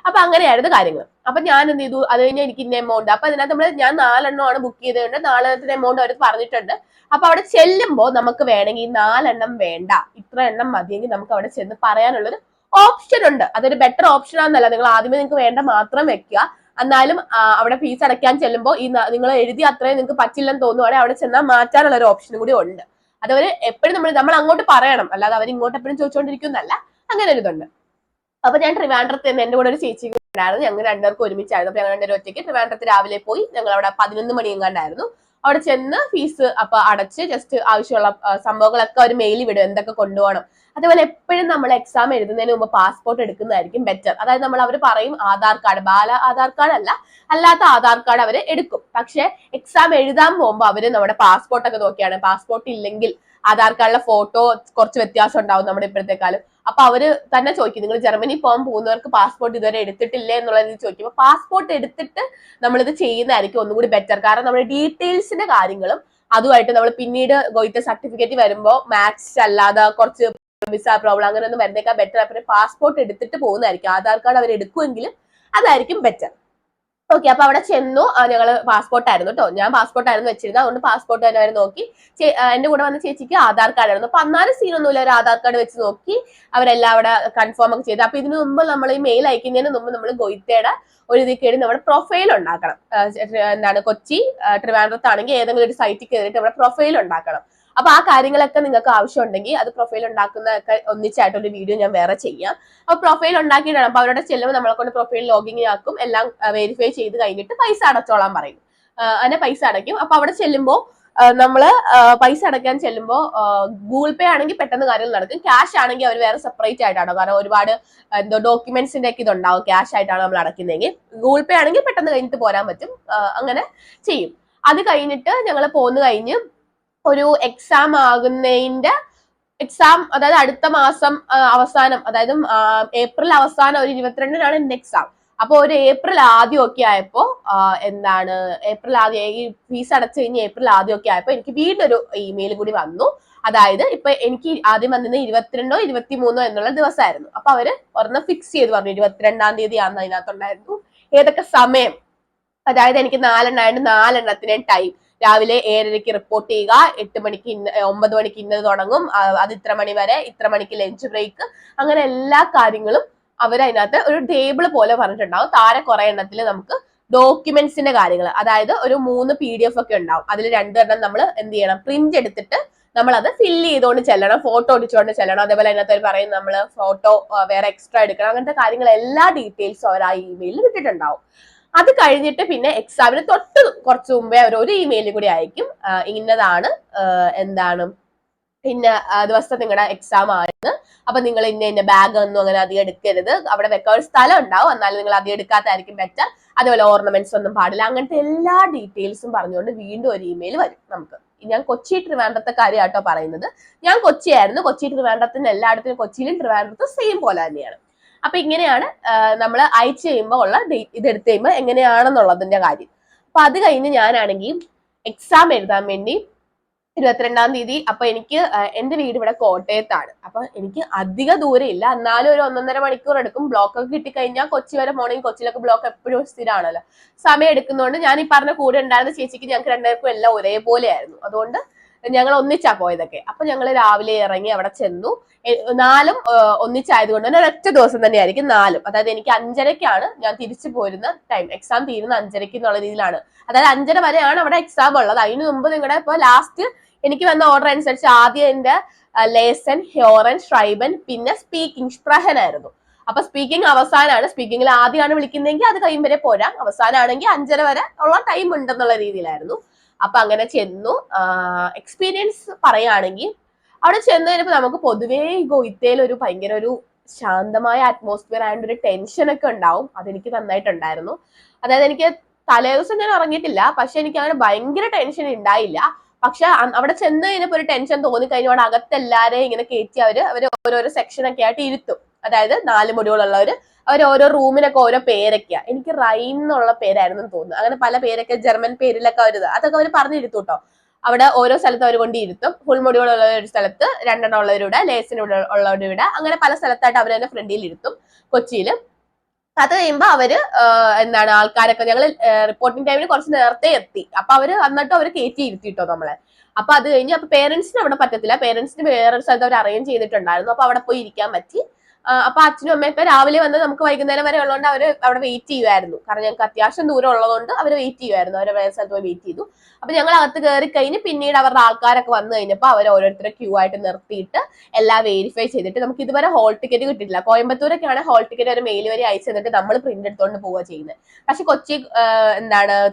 അപ്പൊ അങ്ങനെയായിരുന്നു കാര്യങ്ങൾ. അപ്പൊ ഞാൻ എന്ത് ചെയ്തു, അത് കഴിഞ്ഞാൽ എനിക്ക് ഇന്ന എമൗണ്ട്, അപ്പൊ അതിനകത്ത് ഞാൻ 4 എണ്ണമാണ് ബുക്ക് ചെയ്തതുകൊണ്ട് 4 എണ്ണത്തിന്റെ എമൗണ്ട് അവർ പറഞ്ഞിട്ടുണ്ട്. അപ്പൊ അവിടെ ചെല്ലുമ്പോൾ നമുക്ക് വേണമെങ്കിൽ 4 എണ്ണം വേണ്ട, ഇത്ര എണ്ണം മതിയെങ്കിൽ നമുക്ക് അവിടെ ചെന്ന് പറയാനുള്ളൊരു ഓപ്ഷൻ ഉണ്ട്. അതൊരു ബെറ്റർ ഓപ്ഷൻ ആണെന്നല്ല, നിങ്ങൾ ആദ്യമേ നിങ്ങൾക്ക് വേണ്ട മാത്രം വെക്കുക. എന്നാലും അവിടെ ഫീസ് അടയ്ക്കാൻ ചെല്ലുമ്പോൾ നിങ്ങൾ എഴുതി അത്രയും നിങ്ങൾക്ക് പറ്റില്ലെന്ന് തോന്നുവാണെങ്കിൽ അവിടെ ചെന്നാൽ മാറ്റാനുള്ള ഒരു ഓപ്ഷനും കൂടി ഉണ്ട്. അതവര് എപ്പോഴും നമ്മൾ അങ്ങോട്ട് പറയണം, അല്ലാതെ അവർ ഇങ്ങോട്ട് എപ്പോഴും ചോദിച്ചുകൊണ്ടിരിക്കുന്നല്ല, അങ്ങനെ ഒരു ഇതുണ്ട്. അപ്പൊ ഞാൻ ട്രിവാൻഡ്രത്ത് നിന്ന് എന്റെ കൂടെ ഒരു ചേച്ചി ഉണ്ടായിരുന്നു, ഞങ്ങൾ രണ്ടുപേർക്കും ഒരുമിച്ചായിരുന്നു. അപ്പൊ ഞങ്ങൾ രണ്ടുപേരും ഒറ്റയ്ക്ക് ട്രിവാൻഡ്രത്ത് രാവിലെ പോയി. ഞങ്ങൾ അവിടെ 11 മണി എങ്ങാണ്ടായിരുന്നു. അവിടെ ചെന്ന് ഫീസ് അപ്പൊ അടച്ച് ജസ്റ്റ് ആവശ്യമുള്ള സംഭവങ്ങളൊക്കെ അവർ മെയിലിൽ വിടും, എന്തൊക്കെ കൊണ്ടുപോകണം. അതേപോലെ എപ്പോഴും നമ്മൾ എക്സാം എഴുതുന്നതിന് മുമ്പ് പാസ്പോർട്ട് എടുക്കുന്നതായിരിക്കും ബെറ്റർ. അതായത് അവർ പറയും ആധാർ കാർഡ്, ബാല ആധാർ കാർഡ് അല്ല, അല്ലാത്ത ആധാർ കാർഡ് അവർ എടുക്കും. പക്ഷെ എക്സാം എഴുതാൻ പോകുമ്പോൾ അവര് നമ്മുടെ പാസ്പോർട്ട് ഒക്കെ നോക്കിയാണ്. പാസ്പോർട്ട് ഇല്ലെങ്കിൽ ആധാർ കാർഡിലെ ഫോട്ടോ കുറച്ച് വ്യത്യാസം ഉണ്ടാവും നമ്മുടെ ഇപ്പോഴത്തെക്കാളും. അപ്പൊ അവര് തന്നെ ചോദിക്കും, നിങ്ങൾ ജർമ്മനി പോകാൻ പോകുന്നവർക്ക് പാസ്പോർട്ട് ഇതുവരെ എടുത്തിട്ടില്ലേ എന്നുള്ളത് ചോദിക്കുമ്പോൾ പാസ്പോർട്ട് എടുത്തിട്ട് നമ്മളിത് ചെയ്യുന്നതായിരിക്കും ഒന്നുകൂടി ബെറ്റർ. കാരണം നമ്മുടെ ഡീറ്റെയിൽസിന്റെ കാര്യങ്ങളും അതുമായിട്ട് നമ്മൾ പിന്നീട് ഗോയിത്തെ സർട്ടിഫിക്കറ്റ് വരുമ്പോൾ മാച്ച് അല്ലാതെ കുറച്ച് വിസ പ്രോബ്ലം അങ്ങനെ ഒന്നും വരുന്നേക്കാൾ ബെറ്റർ. അപ്പൊ പാസ്പോർട്ട് എടുത്തിട്ട് പോകുന്നതായിരിക്കും. ആധാർ കാർഡ് അവർ എടുക്കുമെങ്കിലും അതായിരിക്കും ബെറ്റർ. ഓക്കെ, അപ്പൊ അവിടെ ചെന്നു. ഞങ്ങള് പാസ്പോർട്ട് ആയിരുന്നു കേട്ടോ, ഞാൻ പാസ്പോർട്ട് ആയിരുന്നു വെച്ചിരുന്നത്. അതുകൊണ്ട് പാസ്പോർട്ട് തന്നെ അവർ നോക്കി. എന്റെ കൂടെ വന്ന ചേച്ചിക്ക് ആധാർ കാർഡ് ആയിരുന്നു. അപ്പൊ അന്നാലും സീനൊന്നുമില്ല, ഒരു ആധാർ കാർഡ് വെച്ച് നോക്കി അവരെല്ലാം അവിടെ കൺഫേം ഒക്കെ ചെയ്തു. അപ്പൊ ഇതിനു മുമ്പ് നമ്മൾ ഈ മെയിൽ അയക്കുന്നതിന് മുമ്പ് നമ്മൾ ഗോയിത്തയുടെ ഒരു ഇതിൽ കയറി നമ്മുടെ പ്രൊഫൈൽ ഉണ്ടാക്കണം. എന്താണ്, കൊച്ചി ട്രിവാൻഡ്രത്താണെങ്കിൽ ഏതെങ്കിലും ഒരു സൈറ്റിൽ കയറിയിട്ട് നമ്മുടെ പ്രൊഫൈൽ ഉണ്ടാക്കണം. അപ്പൊ ആ കാര്യങ്ങളൊക്കെ നിങ്ങൾക്ക് ആവശ്യമുണ്ടെങ്കിൽ അത് പ്രൊഫൈൽ ഉണ്ടാക്കുന്നതൊക്കെ ഒന്നിച്ചായിട്ടൊരു വീഡിയോ ഞാൻ വേറെ ചെയ്യാം. അപ്പൊ പ്രൊഫൈൽ ഉണ്ടാക്കിയിട്ടാണ്. അപ്പൊ അവരുടെ ചെല്ലുമ്പോൾ നമ്മളെ കൊണ്ട് പ്രൊഫൈൽ ലോഗിൻ ആക്കും, എല്ലാം വെരിഫൈ ചെയ്ത് കഴിഞ്ഞിട്ട് പൈസ അടച്ചോളാൻ പറയും. അങ്ങനെ പൈസ അടയ്ക്കും. അപ്പൊ അവിടെ ചെല്ലുമ്പോൾ നമ്മള് പൈസ അടയ്ക്കാൻ ചെല്ലുമ്പോൾ ഗൂഗിൾ പേ ആണെങ്കിൽ പെട്ടെന്ന് കാര്യങ്ങൾ നടക്കും. ക്യാഷ് ആണെങ്കിൽ അവർ വേറെ സെപ്പറേറ്റ് ആയിട്ടാണോ, കാരണം ഒരുപാട് എന്തോ ഡോക്യുമെന്റ്സിന്റെ ഒക്കെ ഇതുണ്ടാവും. ക്യാഷ് ആയിട്ടാണ് നമ്മൾ അടയ്ക്കുന്നതെങ്കിൽ. ഗൂഗിൾ പേ ആണെങ്കിൽ പെട്ടെന്ന് കഴിഞ്ഞിട്ട് പോരാൻ പറ്റും, അങ്ങനെ ചെയ്യും. അത് കഴിഞ്ഞിട്ട് ഞങ്ങൾ പോന്നു കഴിഞ്ഞ് ഒരു എക്സാം ആകുന്നതിന്റെ അതായത് അടുത്ത മാസം അവസാനം, അതായത് ഏപ്രിൽ അവസാനം ഒരു 22-നാണ് എന്റെ എക്സാം. അപ്പൊ ഒരു ഏപ്രിൽ ആദ്യം ഒക്കെ ആയപ്പോ ഏപ്രിൽ ആദ്യം ഈ ഫീസ് അടച്ചു കഴിഞ്ഞ് ഏപ്രിൽ ആദ്യം ഒക്കെ ആയപ്പോ എനിക്ക് വീണ്ടും ഒരു ഇമെയിൽ കൂടി വന്നു. അതായത് ഇപ്പൊ എനിക്ക് ആദ്യം വന്നത് 22-ഓ 23-ഓ എന്നുള്ള ദിവസമായിരുന്നു. അപ്പൊ അവര് ഒരെണ്ണം ഫിക്സ് ചെയ്ത് പറഞ്ഞു, 22-ാം തീയതി ആണെന്ന് അതിനകത്തുണ്ടായിരുന്നു. ഏതൊക്കെ സമയം, അതായത് എനിക്ക് 4 എണ്ണമായിട്ട് 4 എണ്ണത്തിന് ടൈം. രാവിലെ 7:30 റിപ്പോർട്ട് ചെയ്യുക, 8 മണിക്ക് 9 മണിക്ക് ഇന്നത് തുടങ്ങും, അത് ഇത്ര മണി വരെ, ഇത്ര മണിക്ക് ലഞ്ച് ബ്രേക്ക്, അങ്ങനെ എല്ലാ കാര്യങ്ങളും അവരതിനകത്ത് ഒരു ടേബിൾ പോലെ പറഞ്ഞിട്ടുണ്ടാവും. താഴെ കുറെ എണ്ണത്തിൽ നമുക്ക് ഡോക്യുമെന്റ്സിന്റെ കാര്യങ്ങൾ, അതായത് ഒരു 3 PDF ഒക്കെ ഉണ്ടാവും. അതിൽ 2 എണ്ണം നമ്മൾ എന്ത് ചെയ്യണം, പ്രിന്റ് എടുത്തിട്ട് നമ്മൾ അത് ഫില്ല് ചെയ്തുകൊണ്ട് ചെല്ലണം, ഫോട്ടോ അടിച്ചുകൊണ്ട് ചെല്ലണം. അതേപോലെ അതിനകത്ത് പറയും നമ്മൾ ഫോട്ടോ വേറെ എക്സ്ട്രാ എടുക്കണം. അങ്ങനത്തെ കാര്യങ്ങൾ എല്ലാ ഡീറ്റെയിൽസും അവർ ആ ഇമെയിലിൽ വിട്ടിട്ടുണ്ടാവും. അത് കഴിഞ്ഞിട്ട് പിന്നെ എക്സാമിന് തൊട്ട് കുറച്ച് മുമ്പേ അവർ ഒരു ഇമെയിൽ കൂടി അയക്കും, ഇന്നതാണ് പിന്നെ ദിവസം നിങ്ങളുടെ എക്സാം ആണ്, അപ്പൊ നിങ്ങൾ ഇന്ന ബാഗ് ഒന്നും അങ്ങനെ അധികം എടുക്കരുത്, അവിടെ വെക്കാൻ ഒരു സ്ഥലം ഉണ്ടാവും, എന്നാലും നിങ്ങൾ അധികം എടുക്കാത്തായിരിക്കും ബെറ്റർ. അതേപോലെ ഓർണമെന്റ്സ് ഒന്നും പാടില്ല. അങ്ങനത്തെ എല്ലാ ഡീറ്റെയിൽസും പറഞ്ഞുകൊണ്ട് വീണ്ടും ഒരു ഇമെയിൽ വരും നമുക്ക്. ഞാൻ കൊച്ചി ട്രിവാൻഡ്രത്തെ കാര്യമാട്ടോ പറയുന്നത്. ഞാൻ കൊച്ചിയായിരുന്നു. കൊച്ചി ട്രിവാൻഡ്രത്തിന് എല്ലായിടത്തും, കൊച്ചിയിലും ട്രിവാൻഡ്രത്തും സെയിം പോലെ തന്നെയാണ്. അപ്പൊ ഇങ്ങനെയാണ് നമ്മൾ അയച്ചു കഴിയുമ്പോൾ ഉള്ള ഇതെടുത്ത് കഴിയുമ്പോൾ എങ്ങനെയാണെന്നുള്ളതിന്റെ കാര്യം. അപ്പൊ അത് കഴിഞ്ഞ് ഞാനാണെങ്കിൽ എക്സാം എഴുതാൻ വേണ്ടി 22-ാം തീയതി, അപ്പൊ എനിക്ക് എന്റെ വീട് ഇവിടെ കോട്ടയത്താണ്. അപ്പൊ എനിക്ക് അധിക ദൂരം ഇല്ല, എന്നാലും ഒരു 1.5 മണിക്കൂർ എടുക്കും. ബ്ലോക്ക് ഒക്കെ കിട്ടിക്കഴിഞ്ഞാൽ കൊച്ചി വരെ പോകണമെങ്കിൽ, കൊച്ചിയിലൊക്കെ ബ്ലോക്ക് എപ്പോഴും സ്ഥിരമാണല്ലോ, സമയം എടുക്കുന്നതുകൊണ്ട് ഞാൻ ഈ പറഞ്ഞ കൂടെ ഉണ്ടായിരുന്ന ചേച്ചിക്ക് ഞങ്ങൾക്ക് രണ്ടുപേർക്കും എല്ലാം ഒരേപോലെ ആയിരുന്നു. അതുകൊണ്ട് ഞങ്ങൾ ഒന്നിച്ചാ പോയതൊക്കെ. അപ്പൊ ഞങ്ങൾ രാവിലെ ഇറങ്ങി അവിടെ ചെന്നു. 4ഉം ഒന്നിച്ചായതുകൊണ്ട് തന്നെ ഒരൊറ്റ ദിവസം തന്നെയായിരിക്കും 4ഉം. അതായത് എനിക്ക് 5:30-ക്കാണ് ഞാൻ തിരിച്ചു പോരുന്ന ടൈം. എക്സാം തീരുന്ന 5:30 എന്നുള്ള രീതിയിലാണ്. അതായത് 5:30 വരെയാണ് അവിടെ എക്സാം ഉള്ളത്. അതിന് മുമ്പ് നിങ്ങളുടെ ഇപ്പൊ ലാസ്റ്റ് എനിക്ക് വന്ന ഓർഡർ അനുസരിച്ച് ആദ്യം എന്റെ ലേസൺ, ഹ്യോറൻ, ഷ്രൈബൻ, പിന്നെ സ്പീക്കിംഗ് സ്പ്രഹനായിരുന്നു. അപ്പൊ സ്പീക്കിംഗ് അവസാനമാണ്. സ്പീക്കിംഗിൽ ആദ്യമാണ് വിളിക്കുന്നതെങ്കിൽ അത് കഴിയുമ്പരെ പോരാ, അവസാനമാണെങ്കിൽ 5:30 വരെ ഉള്ള ടൈം ഉണ്ടെന്നുള്ള രീതിയിലായിരുന്നു. അപ്പൊ അങ്ങനെ ചെന്നു. എക്സ്പീരിയൻസ് പറയുകയാണെങ്കിൽ അവിടെ ചെന്ന് കഴിഞ്ഞപ്പോൾ നമുക്ക് പൊതുവേ ഈ ഗോയിത്തയിൽ ഒരു ഭയങ്കര ഒരു ശാന്തമായ അറ്റ്മോസ്ഫിയർ ആയതുകൊണ്ട് ഒരു ടെൻഷൻ ഒക്കെ ഉണ്ടാവും. അതെനിക്ക് നന്നായിട്ടുണ്ടായിരുന്നു. അതായത് എനിക്ക് തലേദിവസം ഞാൻ ഇറങ്ങിയിട്ടില്ല, പക്ഷെ എനിക്ക് അങ്ങനെ ഭയങ്കര ടെൻഷൻ ഉണ്ടായില്ല. പക്ഷെ അവിടെ ചെന്ന് കഴിഞ്ഞപ്പോൾ ഒരു ടെൻഷൻ തോന്നി കഴിഞ്ഞാൽ അവിടെ അകത്തെല്ലാരെയും ഇങ്ങനെ കയറ്റി അവര് ഓരോരോ സെക്ഷൻ ഒക്കെ ആയിട്ട് ഇരുത്തും. അതായത് 4 മുടികളുള്ളവര് അവർ ഓരോ റൂമിനൊക്കെ ഓരോ പേരൊക്കെയാ. എനിക്ക് റൈൻ എന്നുള്ള പേരായിരുന്നു തോന്നുന്നു. അങ്ങനെ പല പേരൊക്കെ ജർമ്മൻ പേരിലൊക്കെ അതൊക്കെ അവർ പറഞ്ഞിരുത്തു കേട്ടോ. അവിടെ ഓരോ സ്ഥലത്ത് അവർ കൊണ്ട് ഇരുത്തും. ഫുൾ മുടികളുള്ള ഒരു സ്ഥലത്ത്, 2 ഉള്ളവരുടെ, ലേസിന് ഉള്ളവരുടെ, അങ്ങനെ പല സ്ഥലത്തായിട്ട് അവർ തന്നെ ഫ്രണ്ടിൽ ഇരുത്തും കൊച്ചിയിൽ. അത് കഴിയുമ്പോ അവര് എന്താണ് ആൾക്കാരൊക്കെ, ഞങ്ങൾ റിപ്പോർട്ടിംഗ് ടൈമിന് കുറച്ച് നേരത്തെ എത്തി. അപ്പൊ അവര് വന്നിട്ട് അവര് കയറ്റി ഇരുത്തിട്ടോ നമ്മളെ. അപ്പൊ അത് കഴിഞ്ഞ് അപ്പൊ പേരൻസിന് അവിടെ പറ്റത്തില്ല, പേരൻസിന് വേറൊരു സ്ഥലത്ത് അവർ അറേഞ്ച് ചെയ്തിട്ടുണ്ടായിരുന്നു. അപ്പൊ അവിടെ പോയി ഇരിക്കാൻ പറ്റി. അപ്പൊ അച്ഛനും അമ്മയൊക്കെ രാവിലെ വന്ന് നമുക്ക് വൈകുന്നേരം വരെ ഉള്ളതുകൊണ്ട് അവര് അവിടെ വെയിറ്റ് ചെയ്യുമായിരുന്നു. കാരണം ഞങ്ങൾക്ക് അത്യാവശ്യം ദൂരം ഉള്ളതുകൊണ്ട് അവര് വെയിറ്റ് ചെയ്യുമായിരുന്നു. അവരെ വേറെ സ്ഥലത്ത് പോയി വെയിറ്റ് ചെയ്തു. അപ്പൊ ഞങ്ങൾ അകത്ത് കയറി കഴിഞ്ഞ് പിന്നീട് അവരുടെ ആൾക്കാരൊക്കെ വന്നു കഴിഞ്ഞപ്പോൾ അവർ ഓരോരുത്തരെ ക്യൂ ആയിട്ട് നിർത്തിയിട്ട് എല്ലാം വെരിഫൈ ചെയ്തിട്ട്, നമുക്ക് ഇതുവരെ ഹോൾ ടിക്കറ്റ് കിട്ടിയിട്ടില്ല. കോയമ്പത്തൂരൊക്കെയാണ് ഹോൾ ടിക്കറ്റ് ഒരു മെയിൽ വരെ അയച്ചു തന്നിട്ട് നമ്മൾ പ്രിന്റ് എടുത്തോണ്ട് പോവുക ചെയ്യുന്നത്. പക്ഷെ കൊച്ചി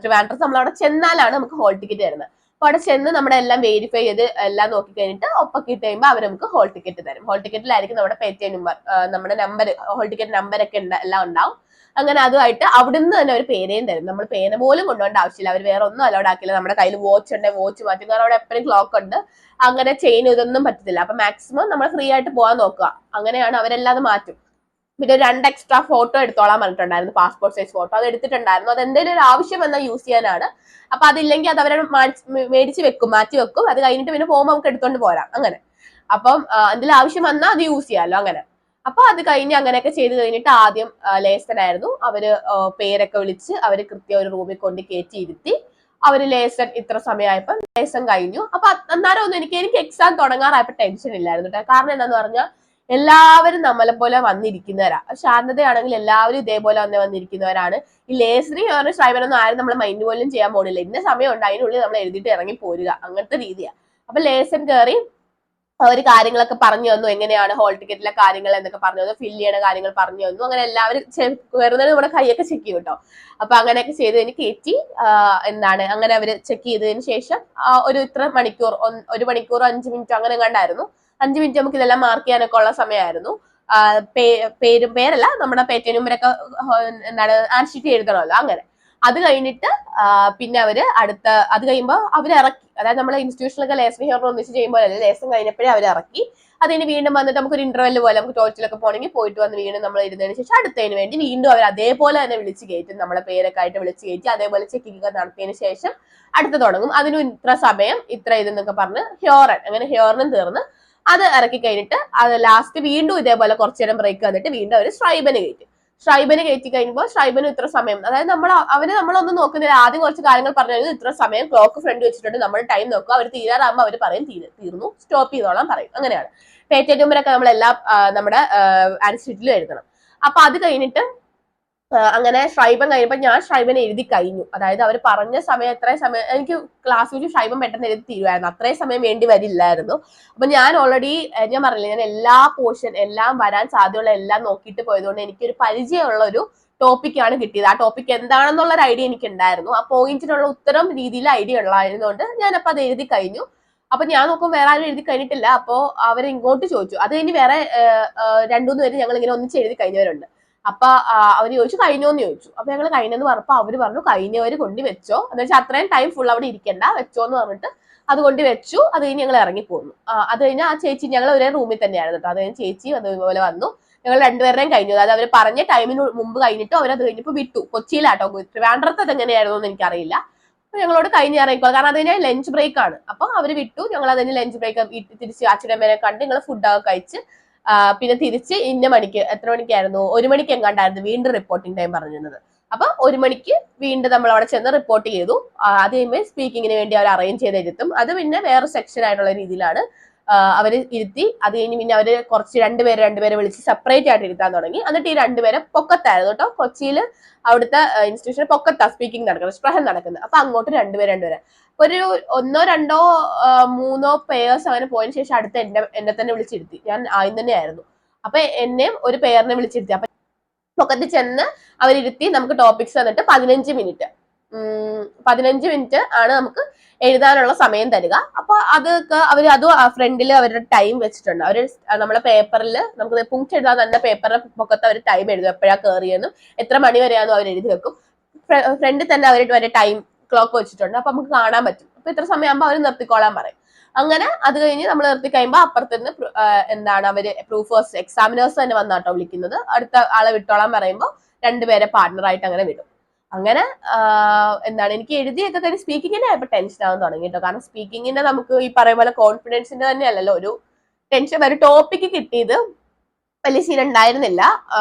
ട്രിവാൻഡ്രത്ത് നമ്മൾ അവിടെ ചെന്നാലാണ് നമുക്ക് ഹോൾ ടിക്കറ്റ് തരുന്നത്. അപ്പൊ അവിടെ ചെന്ന് നമ്മുടെ എല്ലാം വെരിഫൈ ചെയ്ത് എല്ലാം നോക്കി കഴിഞ്ഞിട്ട് ഒപ്പൊക്കെ ഇട്ട് കഴിയുമ്പോൾ അവർ നമുക്ക് ഹോൾ ടിക്കറ്റ് തരും. ഹോൾ ടിക്കറ്റിലായിരിക്കും നമ്മുടെ പേടിഎം നമ്പർ, നമ്മുടെ നമ്പർ, ഹോൾ ടിക്കറ്റ് നമ്പരൊക്കെ എല്ലാം ഉണ്ടാവും. അങ്ങനെ അതുമായിട്ട് അവിടുന്ന് തന്നെ ഒരു പേനയും തരും. നമ്മൾ പേന പോലും കൊണ്ടുപോകേണ്ട ആവശ്യമില്ല. അവർ വേറെ ഒന്നും അലൗഡ് ആക്കില്ല. നമ്മുടെ കയ്യിൽ വാച്ച് ഉണ്ടെങ്കിൽ വാച്ച് മാറ്റി, കാരണം അവിടെ എപ്പോഴും ക്ലോക്ക് ഉണ്ട്. അങ്ങനെ ചെയിൻ ഇതൊന്നും പറ്റത്തില്ല. അപ്പൊ മാക്സിമം നമ്മൾ ഫ്രീ ആയിട്ട് പോകാൻ നോക്കുക. അങ്ങനെയാണ്, അവരെല്ലാം അത് മാറ്റും. പിന്നെ 2 എക്സ്ട്രാ ഫോട്ടോ എടുത്തോളാൻ പറഞ്ഞിട്ടുണ്ടായിരുന്നു, പാസ്പോർട്ട് സൈസ് ഫോട്ടോ. അത് എടുത്തിട്ടുണ്ടായിരുന്നു. അത് എന്തെങ്കിലും ഒരു ആവശ്യം വന്നാൽ യൂസ് ചെയ്യാനാണ്. അപ്പൊ അതില്ലെങ്കിൽ അത് അവരെ മേടിച്ച് വെക്കും, മാറ്റി വെക്കും. അത് കഴിഞ്ഞിട്ട് പിന്നെ പോകുമ്പോൾ നമുക്ക് എടുത്തോണ്ട് പോരാം. അങ്ങനെ അപ്പം എന്തെങ്കിലും ആവശ്യം വന്നാൽ അത് യൂസ് ചെയ്യാമല്ലോ. അങ്ങനെ അപ്പൊ അത് കഴിഞ്ഞ് അങ്ങനെയൊക്കെ ചെയ്ത് കഴിഞ്ഞിട്ട് ആദ്യം ലേസനായിരുന്നു. അവര് പേരൊക്കെ വിളിച്ച് അവര് കൃത്യം ഒരു റൂമിൽ കൊണ്ട് കയറ്റി ഇരുത്തി. അവര് ലേസൺ ഇത്ര സമയമായപ്പോ ലേസൺ കഴിഞ്ഞു. അപ്പൊ അന്നേരം ഒന്നും എനിക്ക് എക്സാം തുടങ്ങാറായപ്പോ ടെൻഷൻ ഇല്ലായിരുന്നു കേട്ടോ. കാരണം എന്താന്ന് പറഞ്ഞാൽ എല്ലാവരും നമ്മളെ പോലെ വന്നിരിക്കുന്നവരാ. ശാന്തതയാണെങ്കിൽ എല്ലാവരും ഇതേപോലെ വന്നിരിക്കുന്നവരാണ്. ഈ ലേസറി ഷ്രൈബനൊന്നും ആരും നമ്മൾ മൈൻഡ് പോലും ചെയ്യാൻ പോണില്ല. ഇന്ന സമയമുണ്ട്, അതിനുള്ളിൽ നമ്മൾ എഴുതിയിട്ട് ഇറങ്ങി പോരുക, അങ്ങനത്തെ രീതിയാ. അപ്പൊ ലേസൺ കയറി അവര് കാര്യങ്ങളൊക്കെ പറഞ്ഞു തന്നു, എങ്ങനെയാണ് ഹോൾ ടിക്കറ്റിലെ കാര്യങ്ങൾ എന്നൊക്കെ പറഞ്ഞു തന്നു, ഫില്ല് ചെയ്യണ കാര്യങ്ങൾ പറഞ്ഞു തന്നു. അങ്ങനെ എല്ലാവരും കയറുന്നതിന് നമ്മുടെ കൈയൊക്കെ ചെക്ക് ചെയ്യും കേട്ടോ. അപ്പൊ അങ്ങനെയൊക്കെ ചെയ്തതിന് കയറ്റി അങ്ങനെ അവര് ചെക്ക് ചെയ്തതിന് ശേഷം ഒരു ഇത്ര മണിക്കൂർ, 1 മണിക്കൂർ 5 മിനിറ്റ് അങ്ങനെ കണ്ടായിരുന്നു. 5 മിനിറ്റ് നമുക്ക് ഇതെല്ലാം മാർക്ക് ചെയ്യാനൊക്കെ ഉള്ള സമയമായിരുന്നു. പേരല്ല, നമ്മുടെ പേറ്റ നമ്പരൊക്കെ ആൻഷീറ്റ് എഴുതണമല്ലോ. അങ്ങനെ അത് കഴിഞ്ഞിട്ട് പിന്നെ അവര് അത് കഴിയുമ്പോൾ അവർ ഇറക്കി. അതായത് നമ്മളെ ഇൻസ്റ്റിറ്റ്യൂഷനിലൊക്കെ ലേസൺ ഹ്യോറൻ ഒന്നിച്ച് ചെയ്യുമ്പോൾ അല്ലേ, ലേസൺ കഴിഞ്ഞപ്പോഴേ അവർ ഇറക്കി. അതിന് വീണ്ടും വന്നിട്ട് നമുക്കൊരു ഇന്റർവെല് പോലെ നമുക്ക് ടോയ്ലറ്റിലൊക്കെ പോകണമെങ്കിൽ പോയിട്ട് വന്ന് വീണ്ടും നമ്മൾ ഇരുന്നതിന് ശേഷം അടുത്തതിന് വേണ്ടി വീണ്ടും അവർ അതേപോലെ തന്നെ വിളിച്ച് കയറ്റും. നമ്മളെ പേരൊക്കെ ആയിട്ട് വിളിച്ച് കയറ്റി അതേപോലെ ചെക്കിംഗ് ഒക്കെ നടത്തിയതിന് ശേഷം അടുത്ത് തുടങ്ങും. അതിനും ഇത്ര സമയം ഇത്ര ഇതെന്നൊക്കെ പറഞ്ഞ് ഹ്യോറൻ, അങ്ങനെ ഹ്യോറനും തീർന്ന് അത് ഇറക്കി കഴിഞ്ഞിട്ട് അത് ലാസ്റ്റ് വീണ്ടും ഇതേപോലെ കുറച്ചു നേരം ബ്രേക്ക് വന്നിട്ട് വീണ്ടും അവർ ഷ്രൈബന് കയറ്റും. ഷ്രൈബന് കയറ്റി കഴിയുമ്പോൾ ഷ്രൈബന് ഇത്ര സമയം, അതായത് നമ്മളൊന്നും നോക്കുന്നില്ല. ആദ്യം കുറച്ച് കാര്യങ്ങൾ പറഞ്ഞു, ഇത്ര സമയം ക്ലോക്ക് ഫ്രണ്ട് വെച്ചിട്ടുണ്ട്, നമ്മൾ ടൈം നോക്കുക. അവർ തീരാറാകുമ്പോൾ അവർ പറയും തീർന്നു, സ്റ്റോപ്പ് ചെയ്തോളാം പറയും. അങ്ങനെയാണ്. പേറ്റന്റ് നമ്പരൊക്കെ നമ്മളെല്ലാം നമ്മുടെ ആൻസീറ്റിലും എഴുതണം. അപ്പൊ അത് കഴിഞ്ഞിട്ട് അങ്ങനെ ഷ്രൈബൻ കഴിഞ്ഞപ്പോൾ ഞാൻ ഷ്രൈബൻ എഴുതി കഴിഞ്ഞു. അതായത് അവർ പറഞ്ഞ സമയം, എത്രയും സമയം എനിക്ക് ക്ലാസ് വെച്ച് ഷ്രൈബൻ പെട്ടെന്ന് എഴുതി തീരുമായിരുന്നു. അത്രയും സമയം വേണ്ടി വരില്ലായിരുന്നു. അപ്പൊ ഞാൻ ഓൾറെഡി ഞാൻ പറഞ്ഞില്ല, ഞാൻ എല്ലാ പോർഷൻ എല്ലാം വരാൻ സാധ്യതയുള്ള എല്ലാം നോക്കിയിട്ട് പോയതുകൊണ്ട് എനിക്കൊരു പരിചയമുള്ള ഒരു ടോപ്പിക്കാണ് കിട്ടിയത്. ആ ടോപ്പിക് എന്താണെന്നുള്ള ഒരു ഐഡിയ എനിക്ക് ഉണ്ടായിരുന്നു. ആ പോയിന്റിനുള്ള ഉത്തരം രീതിയിൽ ഐഡിയ ഉള്ളതായതുകൊണ്ട് ഞാനപ്പോൾ അത് എഴുതി കഴിഞ്ഞു. അപ്പൊ ഞാൻ നോക്കുമ്പോൾ വേറെ ആരും എഴുതി കഴിഞ്ഞിട്ടില്ല. അപ്പോ അവർ ഇങ്ങോട്ട് ചോദിച്ചു. അത് കഴിഞ്ഞ് വേറെ 2-3 പേര് ഞങ്ങൾ ഇങ്ങനെ ഒന്നിച്ച് എഴുതി കഴിഞ്ഞവരുണ്ട്. അപ്പൊ അവര് ചോദിച്ചു കഴിഞ്ഞോന്ന് ചോദിച്ചു. അപ്പൊ ഞങ്ങൾ കഴിഞ്ഞെന്ന് പറഞ്ഞപ്പോ അവര് പറഞ്ഞു കഴിഞ്ഞവര് കൊണ്ട് വെച്ചോ, എന്ന് വെച്ചാൽ അത്രയും ടൈം ഫുൾ അവിടെ ഇരിക്കണ്ട, വെച്ചോ എന്ന് പറഞ്ഞിട്ട് അത് കൊണ്ട് വെച്ചു. അത് കഴിഞ്ഞ് ഞങ്ങൾ ഇറങ്ങി പോന്നു. അത് കഴിഞ്ഞ് ആ ചേച്ചി, ഞങ്ങൾ ഒരേ റൂമിൽ തന്നെയായിരുന്നു കേട്ടോ. അത് കഴിഞ്ഞ് ചേച്ചി അതുപോലെ വന്നു. ഞങ്ങൾ 2 പേരുടെയും കഴിഞ്ഞു. അതായത് അവർ പറഞ്ഞ ടൈമിന് മുമ്പ് കഴിഞ്ഞിട്ട് അവരത് കഴിഞ്ഞപ്പോൾ വിട്ടു. കൊച്ചിയിലാട്ടോ, ട്രിവാൻഡ്രത്ത് അത് എങ്ങനെയായിരുന്നു എന്ന് എനിക്കറിയില്ല. അപ്പൊ ഞങ്ങളോട് കഴിഞ്ഞ് ഇറങ്ങിക്കോ, കാരണം അത് കഴിഞ്ഞാൽ ലഞ്ച് ബ്രേക്ക് ആണ്. അപ്പൊ അവര് വിട്ടു. ഞങ്ങൾ അത് കഴിഞ്ഞ് ലഞ്ച് ബ്രേക്ക് തിരിച്ച് അച്ഛനമ്മേനെ കണ്ട് ഞങ്ങൾ ഫുഡൊക്കെ കഴിച്ച് പിന്നെ തിരിച്ച് ഇന്ന മണിക്ക്, എത്ര മണിക്കായിരുന്നു, 1 മണിക്ക് എങ്ങാണ്ടായിരുന്നു വീണ്ടും റിപ്പോർട്ടിംഗ് ടൈം പറഞ്ഞിരുന്നത്. അപ്പൊ 1 മണിക്ക് വീണ്ടും നമ്മൾ അവിടെ ചെന്ന് റിപ്പോർട്ട് ചെയ്തു. അത് കഴിയുമ്പോൾ സ്പീക്കിങ്ങിന് വേണ്ടി അവർ അറേഞ്ച് ചെയ്തെടുത്തും. അത് പിന്നെ വേറെ സെക്ഷൻ ആയിട്ടുള്ള രീതിയിലാണ് അവര് ഇരുത്തി. അത് കഴിഞ്ഞ് പിന്നെ അവര് കുറച്ച് രണ്ടുപേരെ വിളിച്ച് സെപ്പറേറ്റ് ആയിട്ട് ഇരുത്താൻ തുടങ്ങി. എന്നിട്ട് ഈ രണ്ടുപേരെ പൊക്കത്തായിരുന്നു കേട്ടോ. കൊച്ചിയിൽ അവിടുത്തെ ഇൻസ്റ്റിറ്റ്യൂഷൻ പൊക്കത്താ സ്പീക്കിംഗ് നടക്കുന്നത്, സ്പ്രഹം നടക്കുന്നത്. അപ്പൊ അങ്ങോട്ട് രണ്ടുപേരെ ഒരു 1, 2, 3 പേഴ്സ് അങ്ങനെ പോയതിനു ശേഷം അടുത്ത എന്നെ തന്നെ വിളിച്ചിരുത്തി. ഞാൻ ആദ്യം തന്നെയായിരുന്നു. അപ്പൊ എന്നെയും ഒരു പേരിനെ വിളിച്ചിരുത്തി. അപ്പൊ പൊക്കത്തിൽ ചെന്ന് അവരിരുത്തി നമുക്ക് ടോപ്പിക്സ് തന്നിട്ട് 15 മിനിറ്റ് ആണ് നമുക്ക് എഴുതാനുള്ള സമയം തരിക. അപ്പൊ അതൊക്കെ അതും ഫ്രണ്ടിൽ അവരുടെ ടൈം വെച്ചിട്ടുണ്ട്. അവര് നമ്മളെ പേപ്പറിൽ നമുക്ക് പുങ്ക്റ്റ് എഴുതാൻ തന്നെ പേപ്പറിന്റെ പൊക്കത്ത് അവർ ടൈം എഴുതും, എപ്പോഴാ കയറിയെന്നും എത്ര മണി വരെയാണെന്നും അവർ എഴുതി വെക്കും. ഫ്രണ്ടിൽ തന്നെ അവർ വരെ ടൈം ക്ലോക്ക് വെച്ചിട്ടുണ്ട്. അപ്പൊ നമുക്ക് കാണാൻ പറ്റും. അപ്പൊ ഇത്ര സമയമാകുമ്പോൾ അവർ നിർത്തിക്കോളാൻ പറയും. അങ്ങനെ അത് കഴിഞ്ഞ് നമ്മൾ നിർത്തി കഴിയുമ്പോൾ അപ്പുറത്തുനിന്ന് എന്താണ് അവര് പ്രൂഫേഴ്സ് എക്സാമിനേഴ്സ് തന്നെ വന്നാട്ടോ വിളിക്കുന്നത്. അടുത്ത ആളെ വിട്ടോളാൻ പറയുമ്പോൾ രണ്ടുപേരെ പാർട്ണറായിട്ട് അങ്ങനെ വിടും. അങ്ങനെ എന്താണ് എനിക്ക് എഴുതിയൊക്കെ കഴിഞ്ഞ് സ്പീക്കിങ്ങിന്റെ ആയപ്പോൾ ടെൻഷൻ ആവാൻ തുടങ്ങി കേട്ടോ. കാരണം സ്പീക്കിങ്ങിന്റെ നമുക്ക് ഈ പറയുന്ന പോലെ കോൺഫിഡൻസിന്റെ തന്നെ അല്ലല്ലോ ഒരു ടെൻഷൻ. ഒരു ടോപ്പിക്ക് കിട്ടിയത് വലിയ സീൻ ഉണ്ടായിരുന്നില്ല.